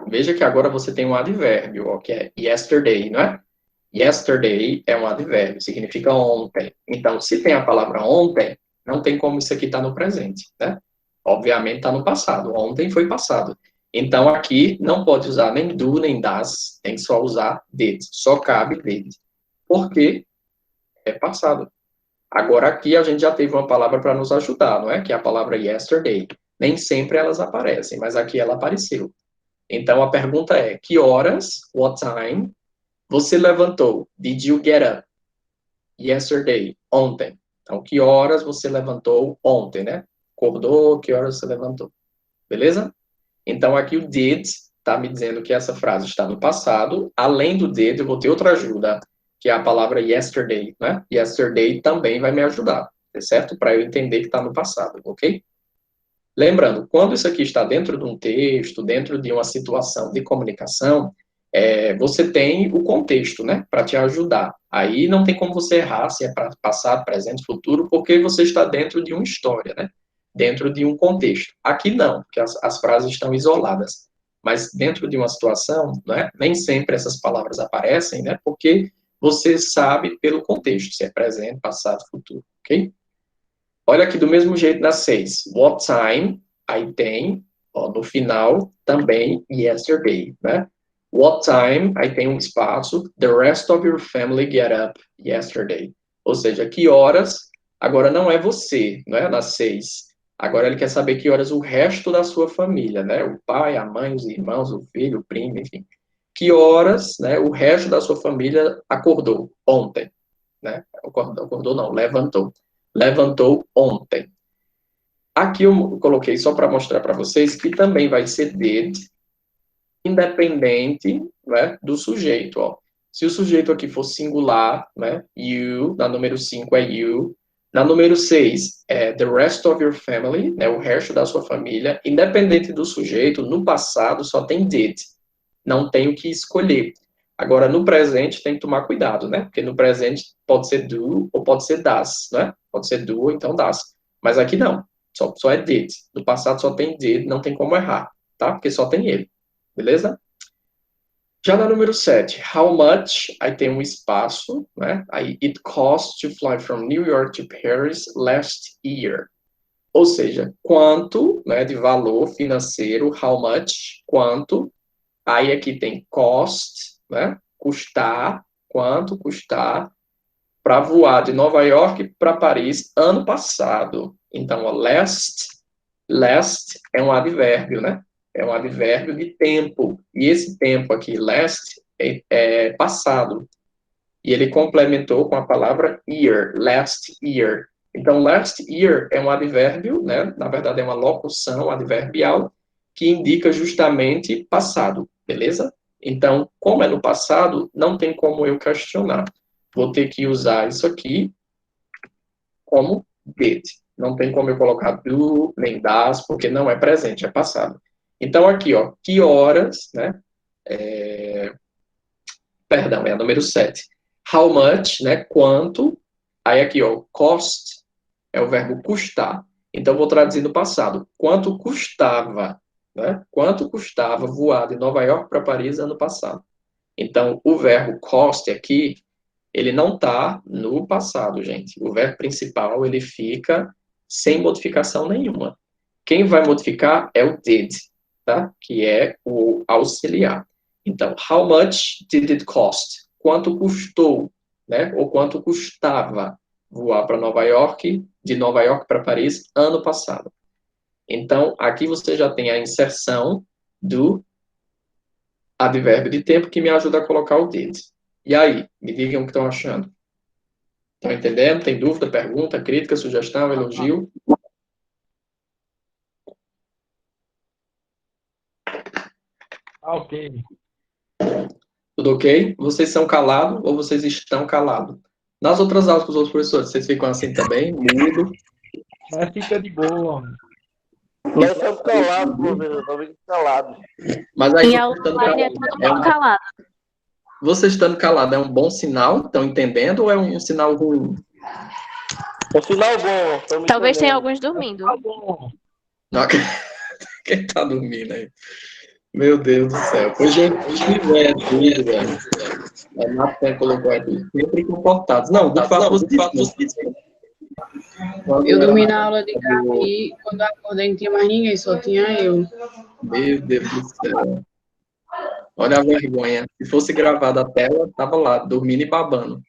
Veja que agora você tem um advérbio, ó, que é yesterday, não é? Yesterday é um advérbio, significa ontem. Então, se tem a palavra ontem, não tem como isso aqui estar no presente, né? Obviamente está no passado. Ontem foi passado. Então, aqui não pode usar nem do, nem das, tem que só usar did. Só cabe did. Porque é passado. Agora, aqui a gente já teve uma palavra para nos ajudar, não é? Que é a palavra yesterday. Nem sempre elas aparecem, mas aqui ela apareceu. Então, a pergunta é, que horas, what time, você levantou? Did you get up? Yesterday, ontem. Então, que horas você levantou ontem, né? Acordou, que horas você levantou? Beleza? Então, aqui o did está me dizendo que essa frase está no passado. Além do did, eu vou ter outra ajuda, que é a palavra yesterday, né? Yesterday também vai me ajudar, tá certo? Para eu entender que está no passado, ok? Lembrando, quando isso aqui está dentro de um texto, dentro de uma situação de comunicação, você tem o contexto, né, para te ajudar. Aí não tem como você errar se é para passado, presente, futuro, porque você está dentro de uma história, né, dentro de um contexto. Aqui não, porque as frases estão isoladas. Mas dentro de uma situação, né, nem sempre essas palavras aparecem, né, porque você sabe pelo contexto, se é presente, passado, futuro, ok? Olha aqui do mesmo jeito na 6. What time? Aí tem, ó, no final, também yesterday, né? What time? Aí tem um espaço. The rest of your family get up yesterday. Ou seja, que horas? Agora não é você, não é na 6. Agora ele quer saber que horas o resto da sua família, né? O pai, a mãe, os irmãos, o filho, o primo, enfim. Que horas, né, o resto da sua família acordou ontem, né? Acordou não, levantou. Levantou ontem. Aqui eu coloquei só para mostrar para vocês que também vai ser did, independente, né, do sujeito. Ó. Se o sujeito aqui for singular, né, you, na número 5 é you, na número 6 é the rest of your family, né, o resto da sua família, independente do sujeito, no passado só tem did, não tem o que escolher. Agora, no presente, tem que tomar cuidado, né? Porque no presente pode ser do ou pode ser das, né? Pode ser do ou então das. Mas aqui não. Só é did. No passado só tem did, não tem como errar, tá? Porque só tem ele. Beleza? Já na número 7, how much, aí tem um espaço, né? Aí, it cost to fly from New York to Paris last year. Ou seja, quanto, né, de valor financeiro, how much, quanto. Aí aqui tem cost, né? Custar, quanto custar para voar de Nova York para Paris ano passado. Então, last é um advérbio, né? É um advérbio de tempo. E esse tempo aqui, last, é passado. E ele complementou com a palavra year, last year. Então, last year é um advérbio, né? Na verdade, é uma locução adverbial que indica justamente passado, beleza? Então, como é no passado, não tem como eu questionar. Vou ter que usar isso aqui como did. Não tem como eu colocar do, nem das, porque não é presente, é passado. Então, aqui, ó, que horas, né? Perdão, é a número 7. How much, né? Quanto. Aí aqui, ó, cost é o verbo custar. Então, vou traduzir no passado. Quanto custava, né? Quanto custava voar de Nova York para Paris ano passado? Então, o verbo cost aqui, ele não está no passado, gente. O verbo principal, ele fica sem modificação nenhuma. Quem vai modificar é o did, tá? Que é o auxiliar. Então, how much did it cost? Quanto custou, né? Ou quanto custava voar para Nova York, de Nova York para Paris, ano passado. Então, aqui você já tem a inserção do advérbio de tempo que me ajuda a colocar o did. E aí, me digam o que estão achando. Estão entendendo? Tem dúvida, pergunta, crítica, sugestão, elogio? Ok. Tudo ok? Vocês são calados ou vocês estão calados? Nas outras aulas com os outros professores, vocês ficam assim também, mudo? Mas fica de boa. Nós estamos calados, professor, estamos calados. Mas aí, E vocês a estando online é calado, todo mundo calado. vocês estando calado é um bom sinal? Estão entendendo ou é um sinal ruim? É sinal bom. estamos Talvez tenha entendendo. alguns dormindo. Tá bom. Não, quem tá dormindo aí? Meu Deus do céu. Pois, gente, se tiver dúvida, a Nathan colocou aqui, sempre comportados. Não, de fato, vocês Eu dormi na aula de Gabi, quando eu acordei não tinha mais ninguém, só tinha eu. Meu Deus do céu. Olha a vergonha. Se fosse gravada a tela, tava lá, dormindo e babando.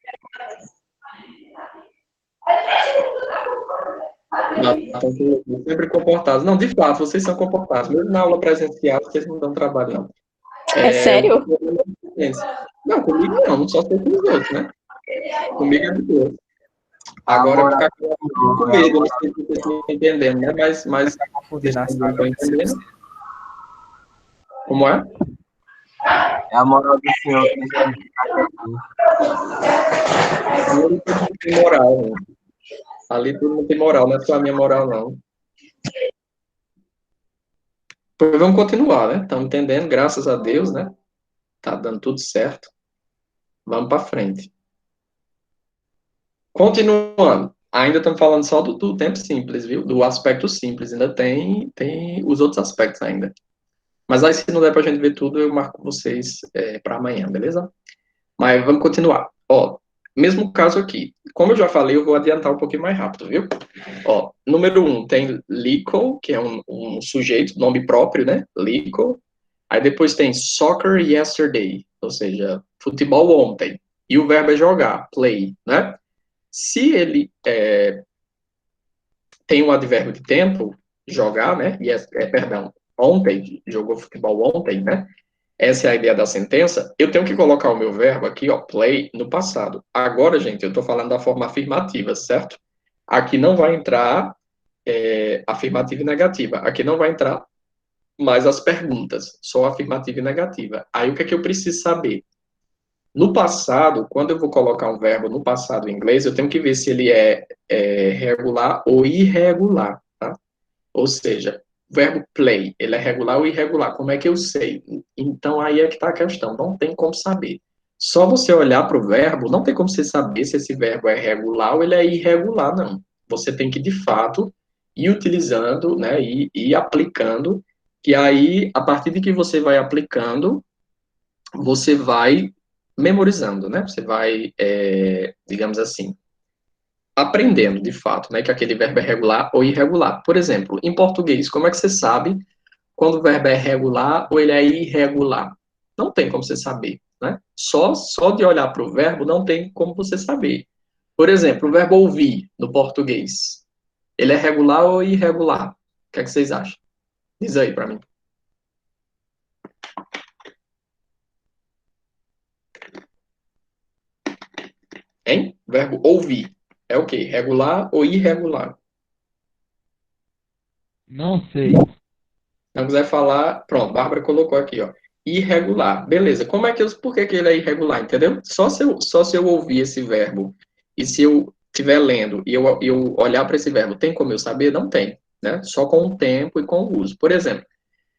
Nathan colocou, sempre comportados. Não, de fato, vocês são comportados. Mesmo na aula presencial, vocês não dão trabalho, não. É sério? Não, comigo não, só sei com os outros, né? Comigo é de boa. Agora ficar com medo, não sei se vocês estão entendendo, né? Mas vocês não estão entendendo. Como é? É a moral do senhor. Ali todo mundo tem moral, né? Ali todo mundo tem moral, não é só a minha moral, não. Pois vamos continuar, né? Estão entendendo, graças a Deus, né? Tá dando tudo certo. Vamos para frente. Continuando. Ainda estamos falando só do tempo simples, viu? Do aspecto simples. Ainda tem os outros aspectos ainda. Mas aí, se não der para a gente ver tudo, eu marco vocês para amanhã, beleza? Mas vamos continuar. Ó, mesmo caso aqui. Como eu já falei, eu vou adiantar um pouquinho mais rápido, viu? Ó, número 1 tem Lico, que é um sujeito, nome próprio, né? Lico. Aí depois tem soccer yesterday, ou seja, futebol ontem. E o verbo é jogar, play, né? Se ele tem um advérbio de tempo, jogar, né? Perdão, ontem, jogou futebol ontem, né? Essa é a ideia da sentença. Eu tenho que colocar o meu verbo aqui, ó, play, no passado. Agora, gente, eu estou falando da forma afirmativa, certo? Aqui não vai entrar afirmativa e negativa. Aqui não vai entrar mais as perguntas, só afirmativa e negativa. Aí o que é que eu preciso saber? No passado, quando eu vou colocar um verbo no passado em inglês, eu tenho que ver se ele é regular ou irregular, tá? Ou seja, o verbo play, ele é regular ou irregular? Como é que eu sei? Então, aí é que está a questão, não tem como saber. Só você olhar para o verbo, não tem como você saber se esse verbo é regular ou ele é irregular, não. Você tem que, de fato, ir utilizando, né, e aplicando, que aí, a partir de que você vai aplicando, você vai memorizando, né? Você vai, digamos assim, aprendendo, de fato, né, que aquele verbo é regular ou irregular. Por exemplo, em português, como é que você sabe quando o verbo é regular ou ele é irregular? Não tem como você saber, né? Só de olhar para o verbo não tem como você saber. Por exemplo, o verbo ouvir, no português, ele é regular ou irregular? O que é que vocês acham? Diz aí para mim. Hein? Verbo ouvir. É o quê? Regular ou irregular? Não sei. Não quiser falar, pronto, Bárbara colocou aqui, ó. Irregular. Beleza. Como é que por que ele é irregular, entendeu? Só se eu ouvir esse verbo e se eu estiver lendo e eu olhar para esse verbo, tem como eu saber? Não tem, né? Só com o tempo e com o uso. Por exemplo,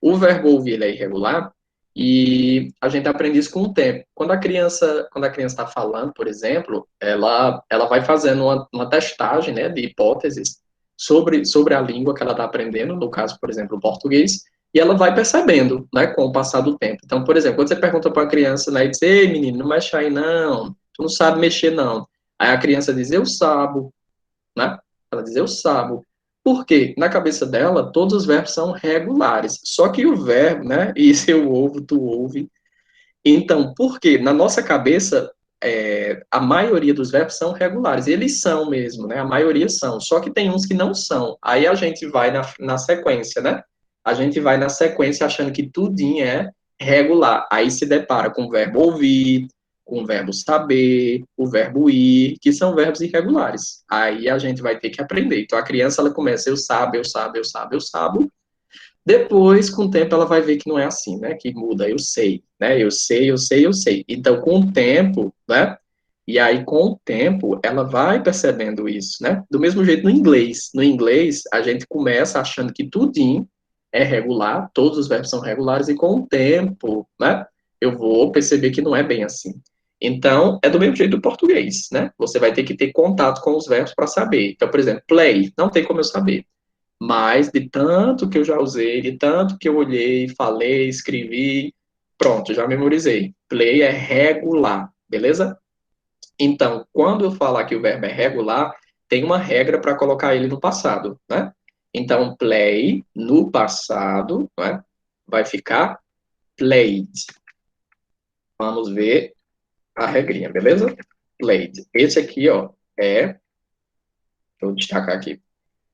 o verbo ouvir ele é irregular e a gente aprende isso com o tempo. Quando a criança está falando, por exemplo, ela vai fazendo uma testagem, né, de hipóteses sobre a língua que ela está aprendendo, no caso, por exemplo, o português, e ela vai percebendo, né, com o passar do tempo. Então, por exemplo, quando você pergunta para uma criança, né, e diz, ei, menino, não mexe aí não, tu não sabe mexer não. Aí a criança diz, eu sabo, né? Ela diz, eu sabo. Por quê? Na cabeça dela, todos os verbos são regulares. Só que o verbo, né? Isso eu ouvo, tu ouve. Então, por quê? Na nossa cabeça, a maioria dos verbos são regulares. Eles são mesmo, né? A maioria são. Só que tem uns que não são. Aí a gente vai na sequência, né? A gente vai na sequência achando que tudinho é regular. Aí se depara com o verbo ouvir, com o verbo saber, o verbo ir, que são verbos irregulares. Aí a gente vai ter que aprender. Então a criança ela começa eu sabo, eu sabo, eu sabo, eu sabo. Depois, com o tempo, ela vai ver que não é assim, né? Que muda, eu sei, né? Eu sei, eu sei, eu sei. Então, com o tempo, né? E aí, com o tempo, ela vai percebendo isso, né? Do mesmo jeito no inglês. No inglês, a gente começa achando que tudinho é regular, todos os verbos são regulares, e com o tempo, né? Eu vou perceber que não é bem assim. Então, é do mesmo jeito do português, né? Você vai ter que ter contato com os verbos para saber. Então, por exemplo, play, não tem como eu saber. Mas de tanto que eu já usei, de tanto que eu olhei, falei, escrevi, pronto, já memorizei. Play é regular, beleza? Então, quando eu falar que o verbo é regular, tem uma regra para colocar ele no passado, né? Então, play no passado, né? Vai ficar played. Vamos ver a regrinha, beleza? Played. Esse aqui, ó, vou destacar aqui.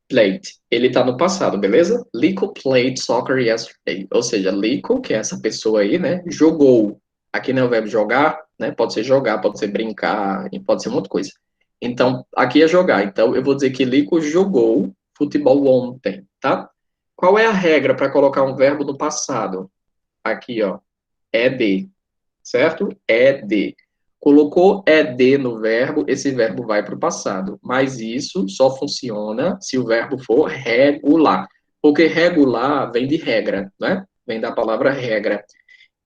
Played. Ele está no passado, beleza? Lico played soccer yesterday. Ou seja, Lico, que é essa pessoa aí, né? Jogou. Aqui não é o verbo jogar, né? Pode ser jogar, pode ser brincar, e pode ser muita coisa. Então, aqui é jogar. Então, eu vou dizer que Lico jogou futebol ontem, tá? Qual é a regra para colocar um verbo no passado? Aqui, ó. É de, certo? É de. Colocou ed no verbo, esse verbo vai para o passado. Mas isso só funciona se o verbo for regular. Porque regular vem de regra, né? Vem da palavra regra.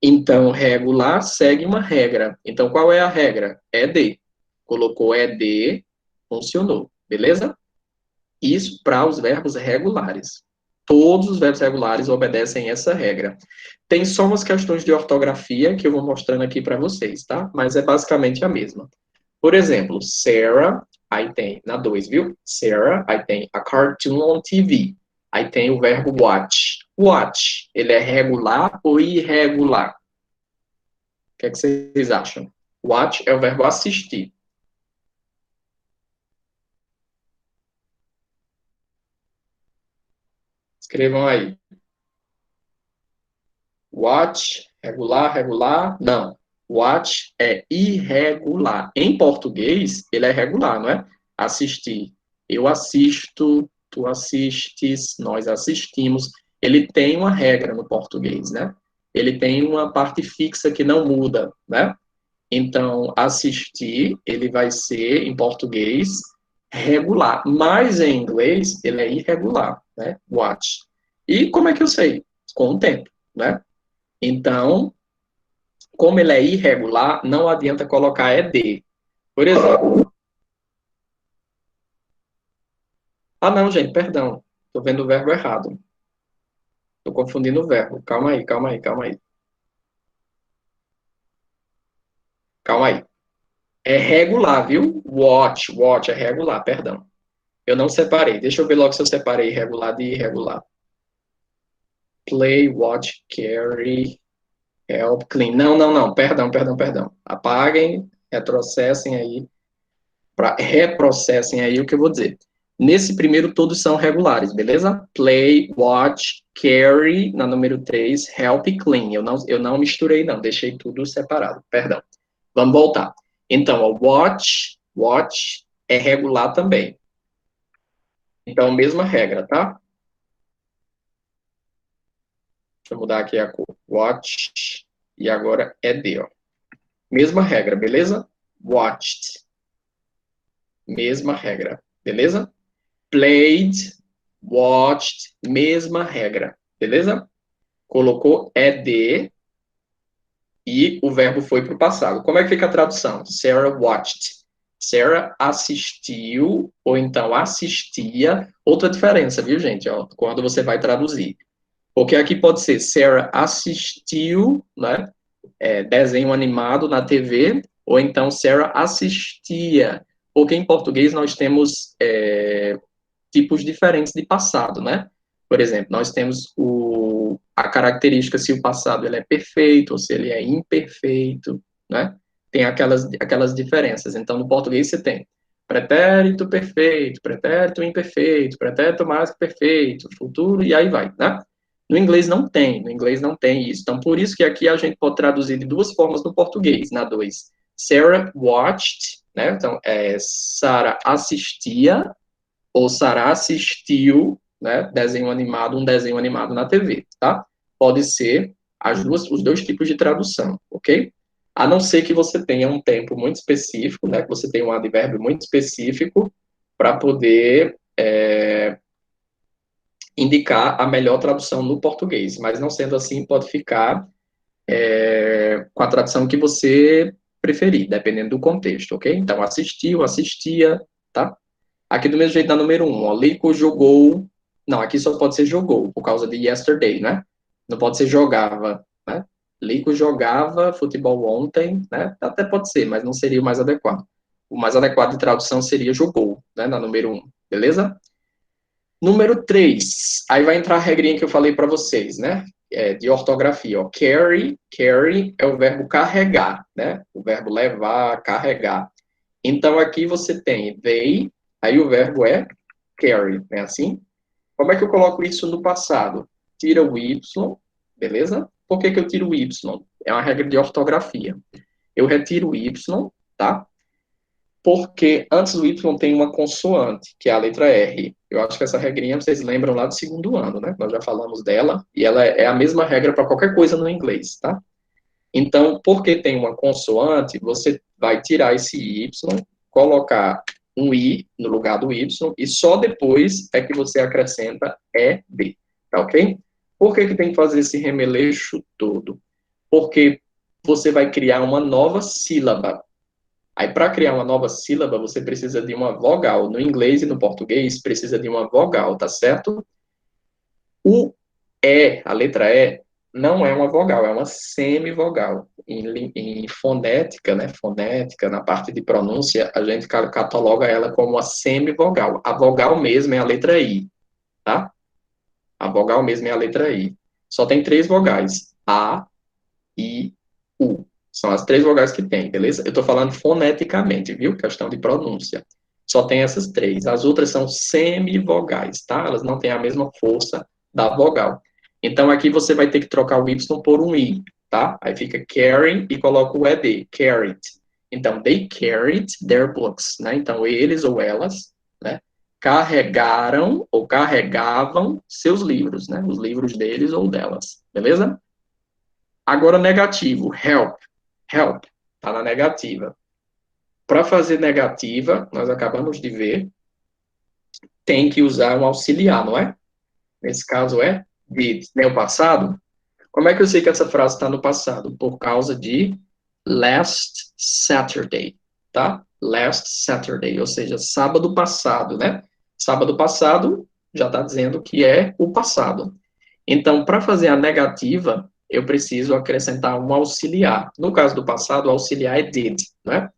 Então, regular segue uma regra. Então, qual é a regra? ED. Colocou ED, funcionou. Beleza? Isso para os verbos regulares. Todos os verbos regulares obedecem essa regra. Tem só umas questões de ortografia que eu vou mostrando aqui para vocês, tá? Mas é basicamente a mesma. Por exemplo, Sarah, aí tem, na 2, viu? Sarah, aí tem a cartoon on TV. Aí tem o verbo watch. Watch, ele é regular ou irregular? O que é que vocês acham? Watch é o verbo assistir. Escrevam aí. Watch, regular, regular? Não. Watch é irregular. Em português, ele é regular, não é? Assistir. Eu assisto, tu assistes, nós assistimos. Ele tem uma regra no português, né? Ele tem uma parte fixa que não muda, né? Então, assistir, ele vai ser, em português, regular. Mas em inglês, ele é irregular, né? Watch. E como é que eu sei? Com o tempo, né? Então, como ele é irregular, não adianta colocar ED. Por exemplo. Ah, não, gente, perdão. Estou vendo o verbo errado. Estou confundindo o verbo. Calma aí, calma aí, calma aí. Calma aí. É regular, viu? Watch, watch é regular, perdão. Eu não separei. Deixa eu ver logo se eu separei regular de irregular. Play, watch, carry, help, clean. Não, não, não. Perdão, perdão, perdão. Apaguem, retrocessem aí. Reprocessem aí o que eu vou dizer. Nesse primeiro, todos são regulares, beleza? Play, watch, carry, na número 3, help e clean. Eu não misturei, não. Deixei tudo separado. Perdão. Vamos voltar. Então, o watch é regular também. Então, mesma regra, tá? Deixa eu mudar aqui a cor. Watch. E agora é D, ó. Mesma regra, beleza? Watched. Mesma regra, beleza? Played, watched, mesma regra, beleza? Colocou ED e o verbo foi para o passado. Como é que fica a tradução? Sarah watched. Sarah assistiu, ou então assistia. Outra diferença, viu, gente? Ó, quando você vai traduzir. Porque aqui pode ser Sarah assistiu, né? Desenho animado na TV, ou então Sarah assistia. Porque em português nós temos tipos diferentes de passado, né? Por exemplo, nós temos a característica se o passado ele é perfeito ou se ele é imperfeito, né? Tem aquelas diferenças. Então, no português você tem pretérito perfeito, pretérito imperfeito, pretérito mais que perfeito, futuro, e aí vai, né? No inglês não tem isso. Então, por isso que aqui a gente pode traduzir de duas formas no português, na 2. Sarah watched, né? Então, Sarah assistia, ou Sarah assistiu, né, um desenho animado na TV, tá? Pode ser os dois tipos de tradução, ok? A não ser que você tenha um tempo muito específico, né, que você tenha um advérbio muito específico para poder indicar a melhor tradução no português. Mas não sendo assim, pode ficar com a tradução que você preferir, dependendo do contexto, ok? Então, assistiu, assistia, tá? Aqui do mesmo jeito na número 1, ó, Lico jogou, não, aqui só pode ser jogou, por causa de yesterday, né? Não pode ser jogava, né? Lico jogava futebol ontem, né? Até pode ser, mas não seria o mais adequado. O mais adequado de tradução seria jogou, né? Na número 1, beleza? Número 3, aí vai entrar a regrinha que eu falei para vocês, né? De ortografia, ó. Carry é o verbo carregar, né? O verbo levar, carregar. Então, aqui você tem they, aí o verbo é carry, não é assim? Como é que eu coloco isso no passado? Tira o y, beleza? Por que eu tiro o y? É uma regra de ortografia. Eu retiro o y, tá? Porque antes do y tem uma consoante, que é a letra R. Eu acho que essa regrinha vocês lembram lá do segundo ano, né? Nós já falamos dela, e ela é a mesma regra para qualquer coisa no inglês, tá? Então, porque tem uma consoante, você vai tirar esse y, colocar um i no lugar do y, e só depois é que você acrescenta ed, tá ok? Por que tem que fazer esse remeleixo todo? Porque você vai criar uma nova sílaba. Aí, para criar uma nova sílaba, você precisa de uma vogal. No inglês e no português, precisa de uma vogal, tá certo? O E, a letra E, não é uma vogal, é uma semivogal. Em fonética, né? Fonética, na parte de pronúncia, a gente cataloga ela como uma semivogal. A vogal mesmo é a letra I, tá? A vogal mesmo é a letra I. Só tem 3 vogais. A, I, U. São as 3 vogais que tem, beleza? Eu estou falando foneticamente, viu? Questão de pronúncia. Só tem essas 3. As outras são semivogais, tá? Elas não têm a mesma força da vogal. Então, aqui você vai ter que trocar o Y por um I, tá? Aí fica carrying e coloca o ED, carried. Então, they carried their books, né? Então, eles ou elas, né? Carregaram ou carregavam seus livros, né? Os livros deles ou delas, beleza? Agora, negativo, help. Help, tá na negativa. Para fazer negativa, nós acabamos de ver, tem que usar um auxiliar, não é? Nesse caso é did. No passado, como é que eu sei que essa frase está no passado? Por causa de last Saturday, tá? Last Saturday, ou seja, sábado passado, né? Sábado passado já está dizendo que é o passado. Então, para fazer a negativa, eu preciso acrescentar um auxiliar. No caso do passado, o auxiliar é did, né?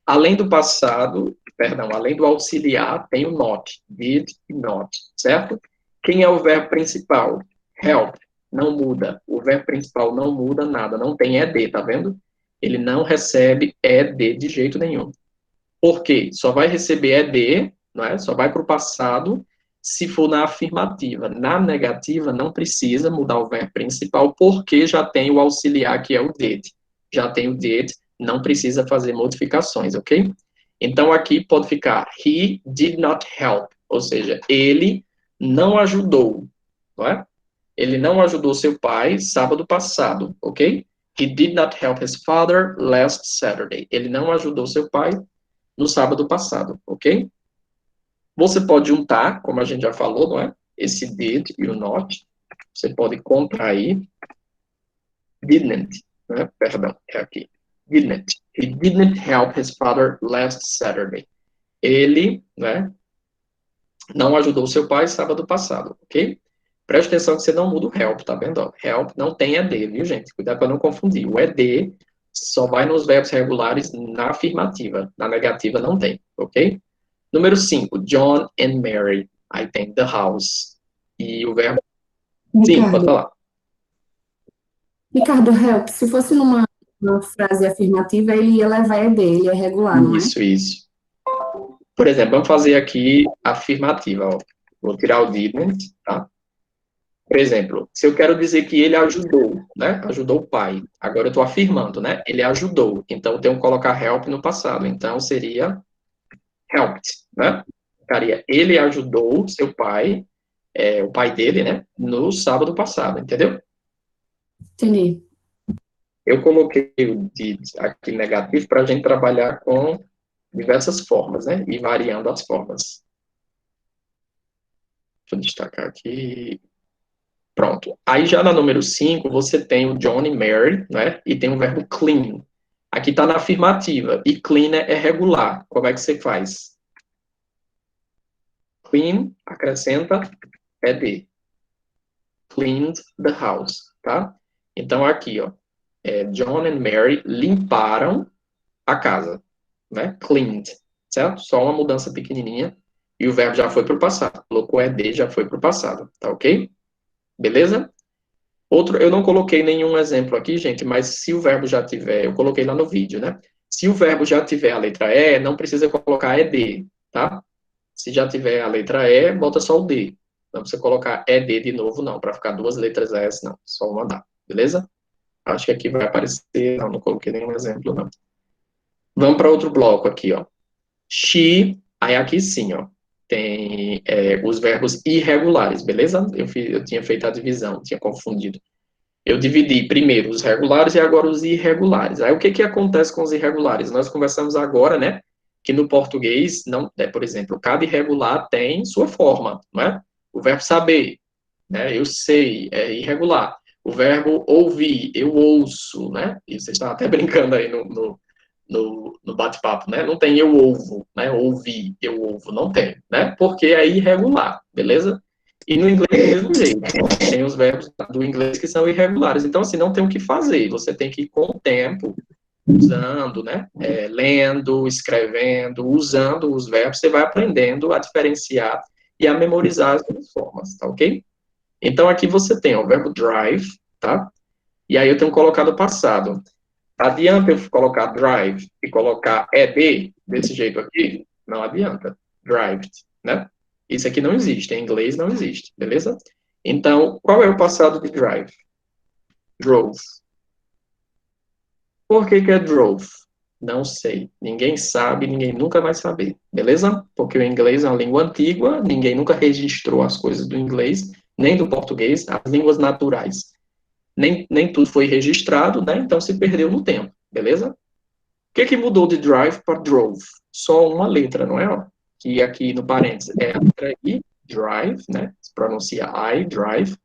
Além do passado, perdão, além do auxiliar, tem o not, did e not, certo? Quem é o verbo principal? Help, não muda. O verbo principal não muda nada, não tem ED, tá vendo? Ele não recebe ED de jeito nenhum. Por quê? Só vai receber ED, não é? Só vai para o passado se for na afirmativa. Na negativa, não precisa mudar o verbo principal, porque já tem o auxiliar, que é o did. Já tem o did, não precisa fazer modificações, ok? Então, aqui pode ficar, he did not help, ou seja, ele não ajudou, não é? Ele não ajudou seu pai sábado passado, ok? He did not help his father last Saturday. Ele não ajudou seu pai no sábado passado, ok? Você pode juntar, como a gente já falou, não é? Esse did e o not. Você pode contrair. Didn't, né? Perdão, é aqui. Didn't. He didn't help his father last Saturday. Ele, né, não ajudou seu pai sábado passado, ok? Preste atenção que você não muda o help, tá vendo? Help não tem ED, viu, gente? Cuidado para não confundir. O ED só vai nos verbos regulares na afirmativa. Na negativa não tem, ok? Número 5, John and Mary. Aí tem the house. E o verbo... Sim, pode falar. Ricardo, help, se fosse numa frase afirmativa, ele ia levar ED, ele é regular, não é? Isso. Por exemplo, vamos fazer aqui afirmativa. Ó. Vou tirar o didn't, tá? Por exemplo, se eu quero dizer que ele ajudou, né? Ajudou o pai. Agora eu estou afirmando, né? Ele ajudou. Então, eu tenho que colocar help no passado. Então, seria helped, né? Ficaria, ele ajudou seu pai, o pai dele, né? No sábado passado, entendeu? Entendi. Eu coloquei o did aqui negativo para a gente trabalhar com diversas formas, né? E variando as formas. Deixa eu destacar aqui. Pronto. Aí já na número 5, você tem o John e Mary, né? E tem o verbo clean. Aqui está na afirmativa. E clean é regular. Como é que você faz? Clean, acrescenta, ED. Cleaned the house, tá? Então aqui, ó. John and Mary limparam a casa, né? Cleaned, certo? Só uma mudança pequenininha. E o verbo já foi para o passado. Colocou ED, já foi para o passado, tá ok? Beleza? Outro, eu não coloquei nenhum exemplo aqui, gente, mas se o verbo já tiver, eu coloquei lá no vídeo, né? Se o verbo já tiver a letra E, não precisa colocar ED, tá? Se já tiver a letra E, bota só o D. Não precisa colocar ED de novo, não, para ficar 2 letras S, não. Só uma dá, beleza? Acho que aqui vai aparecer, não coloquei nenhum exemplo, não. Vamos para outro bloco aqui, ó. She, aí aqui sim, ó. Tem os verbos irregulares, beleza? Eu tinha feito a divisão, tinha confundido. Eu dividi primeiro os regulares e agora os irregulares. Aí o que acontece com os irregulares? Nós conversamos agora, né? Que no português, não, por exemplo, cada irregular tem sua forma, não é? O verbo saber, né? Eu sei, é irregular. O verbo ouvir, eu ouço, né? E vocês estão até brincando aí no bate-papo, né? Não tem eu ouvo, né? Ouvir, eu ouvo, não tem, né? Porque é irregular, beleza? E no inglês é do mesmo jeito. Tem os verbos do inglês que são irregulares. Então, assim, não tem o que fazer. Você tem que ir com o tempo, usando, né? Lendo, escrevendo, usando os verbos, você vai aprendendo a diferenciar e a memorizar as duas formas, tá ok? Então, aqui você tem o verbo drive, tá? E aí eu tenho colocado o passado. Adianta eu colocar drive e colocar ed desse jeito aqui? Não adianta. Drived, né? Isso aqui não existe, em inglês não existe, beleza? Então, qual é o passado de drive? Drove. Por que é drove? Não sei. Ninguém sabe, ninguém nunca vai saber, beleza? Porque o inglês é uma língua antiga, ninguém nunca registrou as coisas do inglês, nem do português, as línguas naturais. Nem tudo foi registrado, né? Então se perdeu no tempo, beleza? O que mudou de drive para drove? Só uma letra, não é? Que aqui no parênteses é a letra I, drive, né? Se pronuncia I, drive.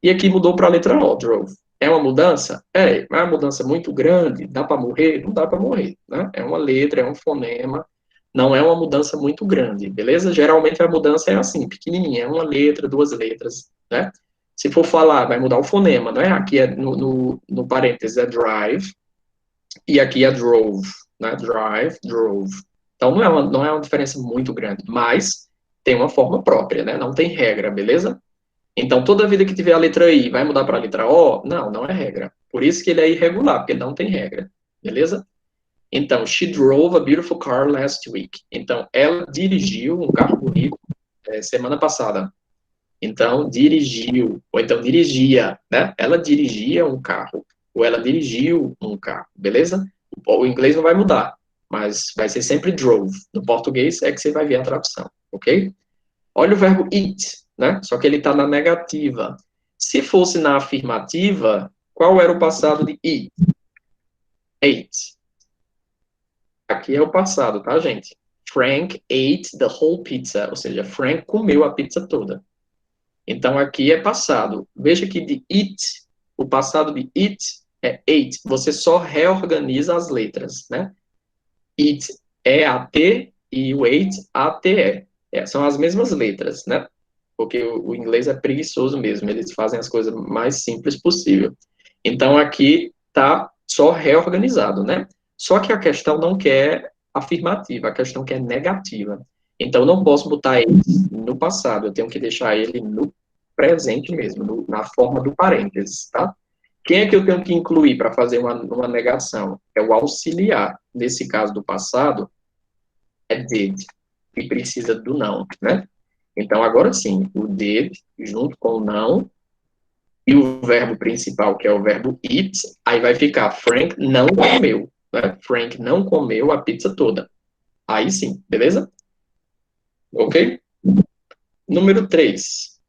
E aqui mudou para a letra O, drove. É uma mudança? É uma mudança muito grande. Dá para morrer? Não dá para morrer, né? É uma letra, é um fonema. Não é uma mudança muito grande, beleza? Geralmente a mudança é assim, pequenininha. É uma letra, duas letras, né? Se for falar, vai mudar o fonema, não é? Aqui é no parênteses é drive, e aqui é drove, né? Drive, drove. Então não é uma diferença muito grande, mas tem uma forma própria, né? Não tem regra, beleza? Então, toda vida que tiver a letra I vai mudar para a letra O? Não, não é regra. Por isso que ele é irregular, porque não tem regra, beleza? Então, she drove a beautiful car last week. Então, ela dirigiu um carro bonito semana passada. Então, dirigiu, ou então dirigia, né? Ela dirigia um carro, ou ela dirigiu um carro, beleza? O inglês não vai mudar, mas vai ser sempre drove. No português é que você vai ver a tradução, ok? Olha o verbo eat, né? Só que ele está na negativa. Se fosse na afirmativa, qual era o passado de eat? Ate. Aqui é o passado, tá, gente? Frank ate the whole pizza, ou seja, Frank comeu a pizza toda. Então, aqui é passado. Veja que de eat, o passado de eat é ate. Você só reorganiza as letras, né? Eat, E-A-T, e o ate, A-T-E. São as mesmas letras, né? Porque o inglês é preguiçoso mesmo. Eles fazem as coisas mais simples possível. Então, aqui tá só reorganizado, né? Só que a questão não quer afirmativa, a questão quer negativa. Então, eu não posso botar ele no passado, eu tenho que deixar ele no presente mesmo, na forma do parênteses, tá? Quem é que eu tenho que incluir para fazer uma negação? É o auxiliar. Nesse caso do passado, é did, que precisa do não, né? Então, agora sim, o did, junto com o não, e o verbo principal, que é o verbo eat, aí vai ficar Frank não comeu, né? Frank não comeu a pizza toda. Aí sim, beleza? Ok? Número 3.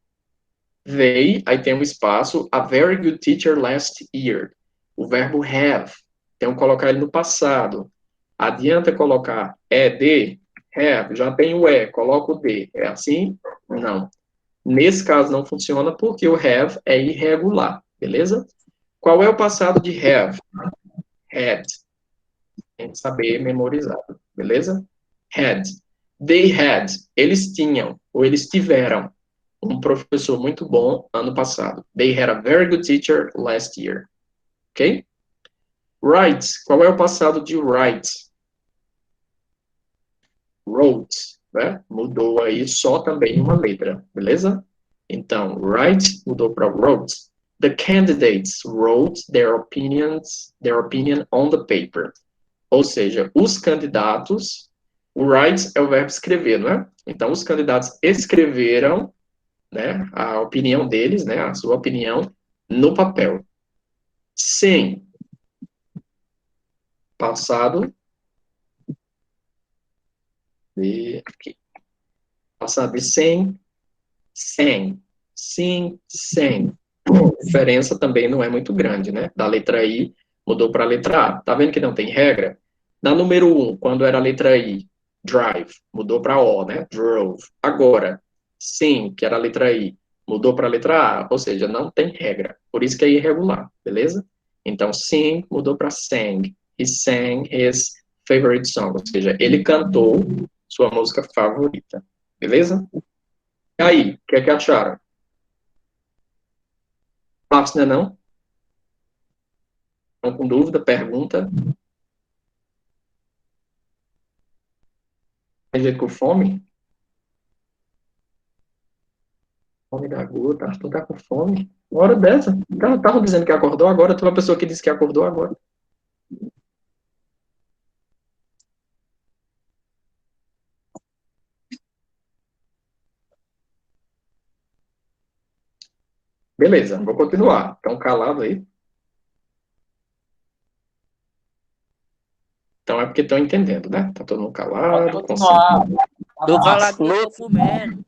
They, aí tem um espaço, a very good teacher last year. O verbo have, então colocar ele no passado. Adianta colocar de, have, já tem o coloca o de. É assim? Não. Nesse caso não funciona porque o have é irregular, beleza? Qual é o passado de have? Had. Tem que saber memorizar, beleza? Had. They had. Eles tinham, ou eles tiveram, um professor muito bom ano passado. They had a very good teacher last year. Ok? Write. Qual é o passado de write? Wrote. Né? Mudou aí só também uma letra, beleza? Então, write mudou para wrote. The candidates wrote their opinion on the paper. Ou seja, os candidatos, o write é o verbo escrever, não é? Então, os candidatos escreveram, né, a opinião deles, né, a sua opinião, no papel. Sim. Passado. Aqui. Passado de sem. Sem. Sim, sem. A diferença também não é muito grande, né? Da letra I mudou para a letra A. Tá vendo que não tem regra? Na número 1, quando era a letra I, drive, mudou para O, né? Drove. Agora, sim, que era a letra I, Mudou para a letra A, ou seja, não tem regra. Por isso que é irregular, beleza? Então, sing mudou para sang. He sang his favorite song, ou seja, ele cantou sua música favorita, beleza? E aí, o que é que acharam? Fácil, né, não? Estão com dúvida? Pergunta? Tem gente com fome? Fome da gota, tu tá com fome? Uma hora dessa? Estavam dizendo que acordou agora, tu é uma pessoa que disse que acordou agora. Beleza, vou continuar. Estão calados aí? Então é porque estão entendendo, né? Tá todo mundo calado, concentrado. Tô calado que eu tô comendo.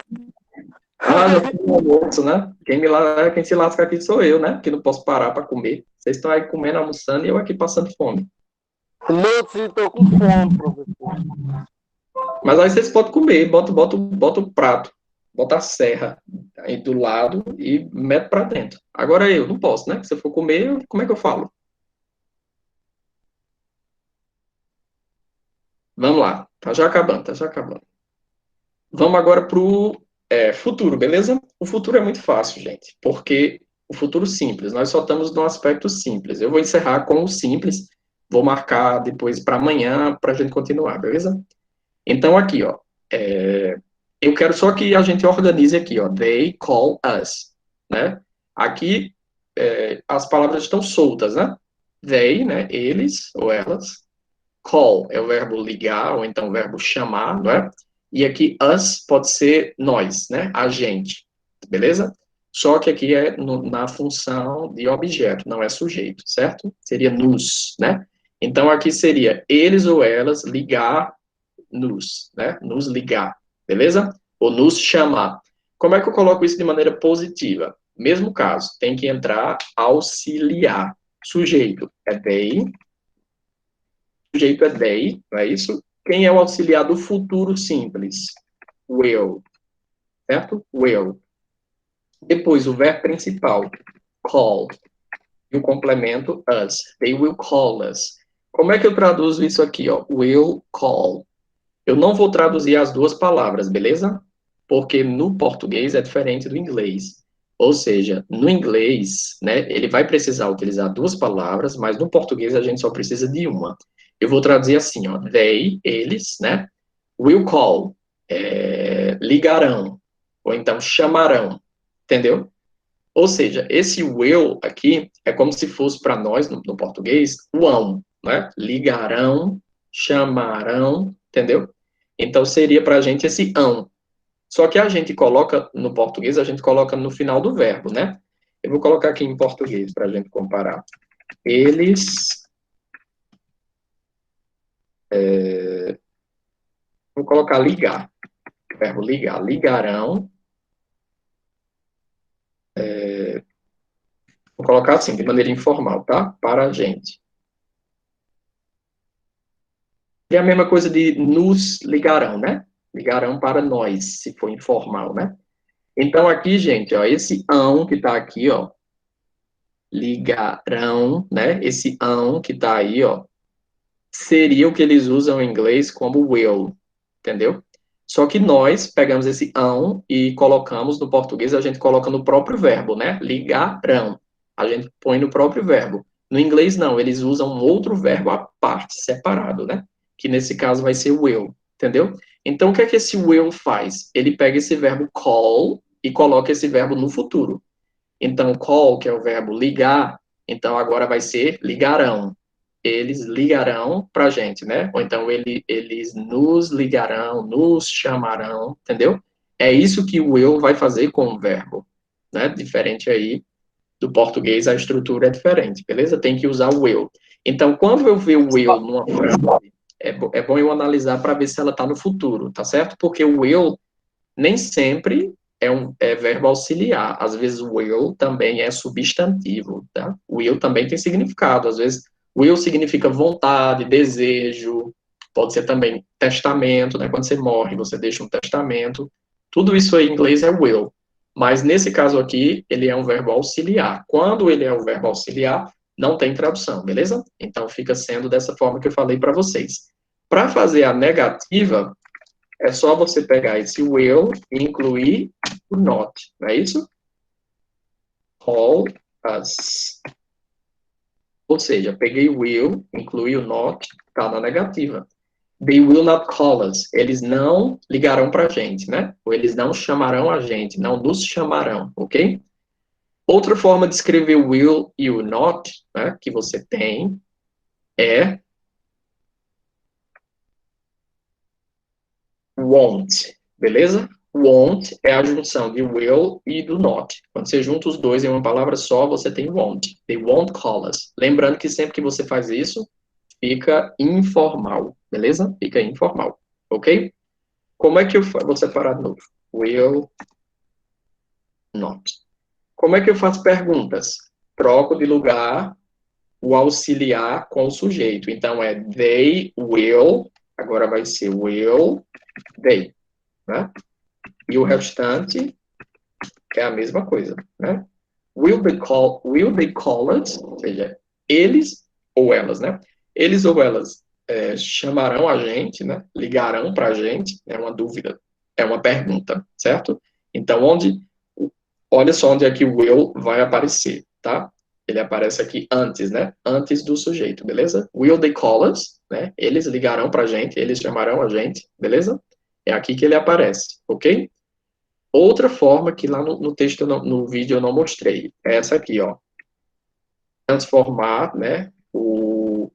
Ah, já tem um almoço, né? Quem se lasca aqui sou eu, né? Que não posso parar para comer. Vocês estão aí comendo, almoçando e eu aqui passando fome. Não, sim, tô com fome, professor. Mas aí vocês podem comer, bota o prato, bota a serra aí do lado e mete para dentro. Agora eu não posso, né? Se eu for comer, como é que eu falo? Vamos lá, tá já acabando, tá já acabando. Vamos agora pro futuro, beleza? O futuro é muito fácil, gente, porque o futuro simples, nós só estamos no aspecto simples. Eu vou encerrar com o simples, vou marcar depois para amanhã para a gente continuar, beleza? Então aqui, ó, eu quero só que a gente organize aqui, ó, they call us, né? Aqui as palavras estão soltas, né? They, né? Eles ou elas. Call é o verbo ligar ou então o verbo chamar, não é? E aqui us pode ser nós, né? A gente, beleza? Só que aqui é na função de objeto, não é sujeito, certo? Seria nos, né? Então aqui seria eles ou elas ligar nos, né? Nos ligar, beleza? Ou nos chamar. Como é que eu coloco isso de maneira positiva? Mesmo caso, tem que entrar auxiliar. Sujeito é they. Sujeito é they, não é isso? Quem é o auxiliar do futuro simples? Will, certo? Will. Depois, o verbo principal, call. E o complemento, us. They will call us. Como é que eu traduzo isso aqui, ó? Will call. Eu não vou traduzir as duas palavras, beleza? Porque no português é diferente do inglês. Ou seja, no inglês, né, ele vai precisar utilizar duas palavras, mas no português a gente só precisa de uma. Eu vou traduzir assim, ó, they, eles, né, will call, ligarão, ou então chamarão, entendeu? Ou seja, esse will aqui é como se fosse para nós, no português, o ão, né? Ligarão, chamarão, entendeu? Então, seria para a gente esse ão. Só que a gente coloca, no português, a gente coloca no final do verbo, né? Eu vou colocar aqui em português para a gente comparar. Eles... vou colocar ligar. O verbo ligar. Ligarão. Vou colocar assim, de maneira informal, tá? Para a gente. E a mesma coisa de nos ligarão, né? Ligarão para nós, se for informal, né? Então, aqui, gente, ó, esse ão que está aqui, ó, ligarão, né? Esse ão que está aí, ó, seria o que eles usam em inglês como will, entendeu? Só que nós pegamos esse ão e colocamos no português, a gente coloca no próprio verbo, né? Ligarão. A gente põe no próprio verbo. No inglês, não, eles usam um outro verbo à parte, separado, né? Que nesse caso vai ser will, entendeu? Então, o que é que esse will faz? Ele pega esse verbo call e coloca esse verbo no futuro. Então, call, que é o verbo ligar, então agora vai ser ligarão. Eles ligarão para a gente, né? Ou então eles nos ligarão, nos chamarão, entendeu? É isso que o will vai fazer com o verbo, né? Diferente aí do português, a estrutura é diferente, beleza? Tem que usar o will. Então, quando eu ver o will numa frase, é bom eu analisar para ver se ela está no futuro, tá certo? Porque o will nem sempre é verbo auxiliar. Às vezes o will também é substantivo, tá? O will também tem significado. Às vezes will significa vontade, desejo, pode ser também testamento, né? Quando você morre, você deixa um testamento. Tudo isso aí em inglês é will. Mas nesse caso aqui, ele é um verbo auxiliar. Quando ele é um verbo auxiliar, não tem tradução, beleza? Então fica sendo dessa forma que eu falei para vocês. Para fazer a negativa, é só você pegar esse will e incluir o not, não é isso? Call us. Ou seja, peguei o will, incluí o not, está na negativa. They will not call us. Eles não ligarão para a gente, né? Ou eles não chamarão a gente, não nos chamarão, ok? Outra forma de escrever o will e o not, né, que você tem, é won't, beleza? Won't é a junção de will e do not. Quando você junta os dois em uma palavra só, você tem won't. They won't call us. Lembrando que sempre que você faz isso, fica informal, beleza? Fica informal, ok? Como é que eu faço? Vou separar de novo. Will not. Como é que eu faço perguntas? Troco de lugar o auxiliar com o sujeito. Então, é they will, agora vai ser will, they, né? E o restante é a mesma coisa, né? Will they call us, ou seja, eles ou elas, né? Eles ou elas chamarão a gente, né? Ligarão para a gente, é uma dúvida, é uma pergunta, certo? Então, olha só onde é que o will vai aparecer, tá? Ele aparece aqui antes, né? Antes do sujeito, beleza? Will they call us, né? Eles ligarão para a gente, eles chamarão a gente, beleza? É aqui que ele aparece, ok? Outra forma que lá no texto, no vídeo eu não mostrei, é essa aqui, ó. Transformar, né, o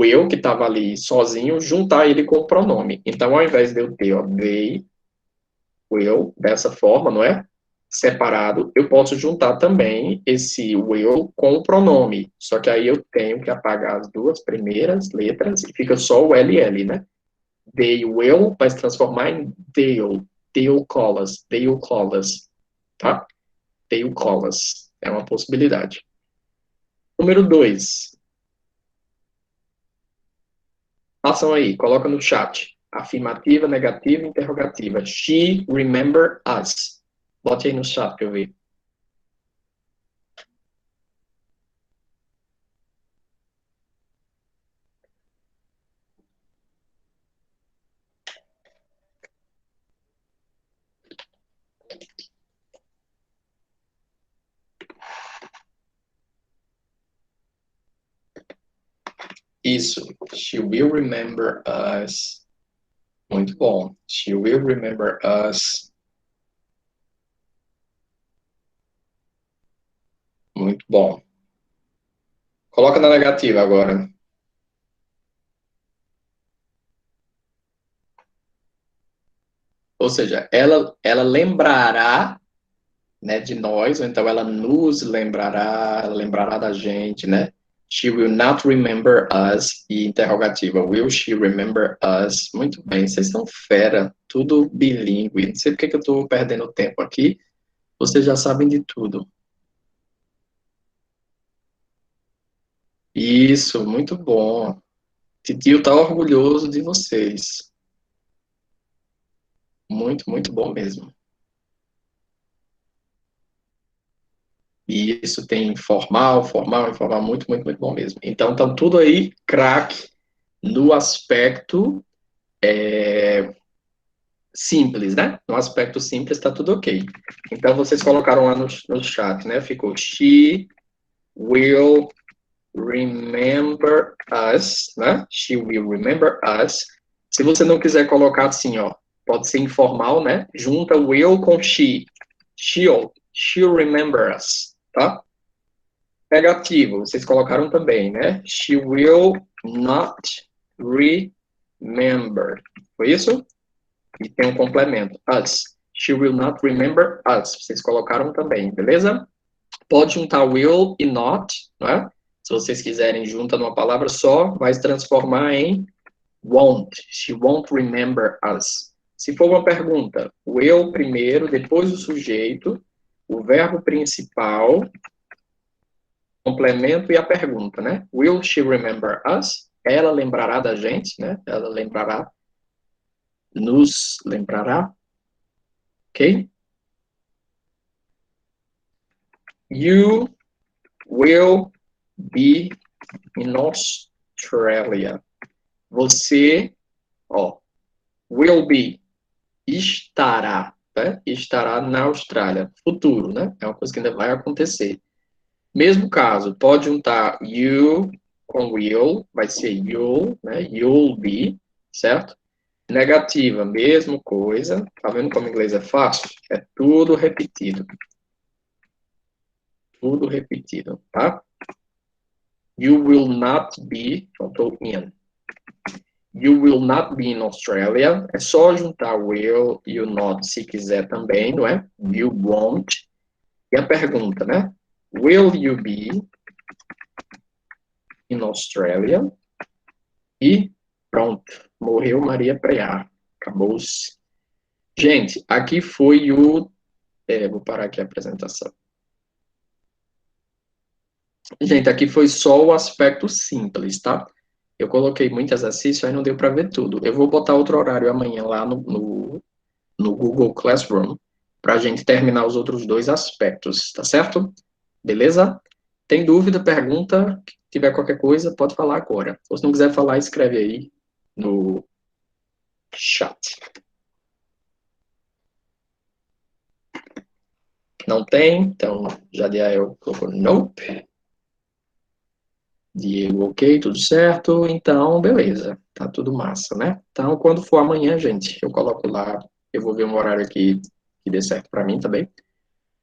eu que estava ali sozinho, juntar ele com o pronome. Então, ao invés de eu ter, ó, they, will, dessa forma, não é? Separado, eu posso juntar também esse will com o pronome. Só que aí eu tenho que apagar as duas primeiras letras e fica só o LL, né? They will vai se transformar em they'll. They'll call us. They'll call us. Tá? They'll call us. É uma possibilidade. Número 2. Façam aí, coloca no chat. Afirmativa, negativa, interrogativa. She remember us. Bote aí no chat para eu ver. Isso. She will remember us. Muito bom. She will remember us. Muito bom. Coloca na negativa agora. Ou seja, ela lembrará, né, de nós, ou então ela nos lembrará, ela lembrará da gente, né? She will not remember us. E interrogativa, will she remember us? Muito bem, vocês são fera, tudo bilíngue. Não sei porque que eu estou perdendo tempo aqui. Vocês já sabem de tudo. Isso, muito bom. Titio tá orgulhoso de vocês. Muito, muito bom mesmo. E isso tem formal, informal, muito, muito, muito bom mesmo. Então, estão tudo aí, craque, no aspecto simples, né? No aspecto simples está tudo ok. Então, vocês colocaram lá no chat, né? Ficou, she will remember us, né? She will remember us. Se você não quiser colocar assim, ó, pode ser informal, né? Junta will com she. She'll remember us, tá? Negativo, vocês colocaram também, né? She will not remember. Foi isso? E tem um complemento, us. She will not remember us. Vocês colocaram também, beleza? Pode juntar will e not, né? Se vocês quiserem, junta numa palavra só, vai se transformar em won't. She won't remember us. Se for uma pergunta, o eu primeiro, depois o sujeito, o verbo principal, complemento e a pergunta, né? Will she remember us? Ela lembrará da gente, né? Ela lembrará, nos lembrará, ok? You will be in Australia. Você, ó, will be, estará, né? Estará na Austrália. Futuro, né? É uma coisa que ainda vai acontecer. Mesmo caso, pode juntar you com will, vai ser you'll, né? You'll be, certo? Negativa, mesma coisa. Tá vendo como o inglês é fácil? É tudo repetido. Tudo repetido, tá? You will not be, faltou in. You will not be in Australia. É só juntar will e o not se quiser também, não é? You won't. E a pergunta, né? Will you be in Australia? E pronto. Morreu Maria Preá. Acabou-se. Gente, aqui foi o... vou parar aqui a apresentação. Gente, aqui foi só o aspecto simples, tá? Eu coloquei muito exercício, aí não deu para ver tudo. Eu vou botar outro horário amanhã lá no Google Classroom para a gente terminar os outros 2 aspectos, tá certo? Beleza? Tem dúvida, pergunta, se tiver qualquer coisa, pode falar agora. Ou se não quiser falar, escreve aí no chat. Não tem, então Jadiel colocou nope. Diego, ok, tudo certo, então, beleza, tá tudo massa, né? Então, quando for amanhã, gente, eu coloco lá, eu vou ver um horário aqui que dê certo para mim também,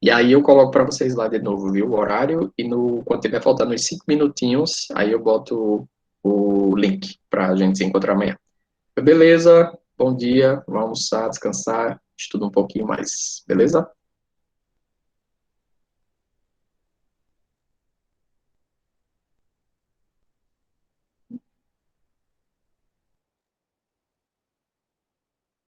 e aí eu coloco para vocês lá de novo, viu, o horário, e quando tiver faltando uns 5 minutinhos, aí eu boto o link pra gente se encontrar amanhã. Beleza, bom dia, vamos almoçar, descansar, estuda um pouquinho mais, beleza?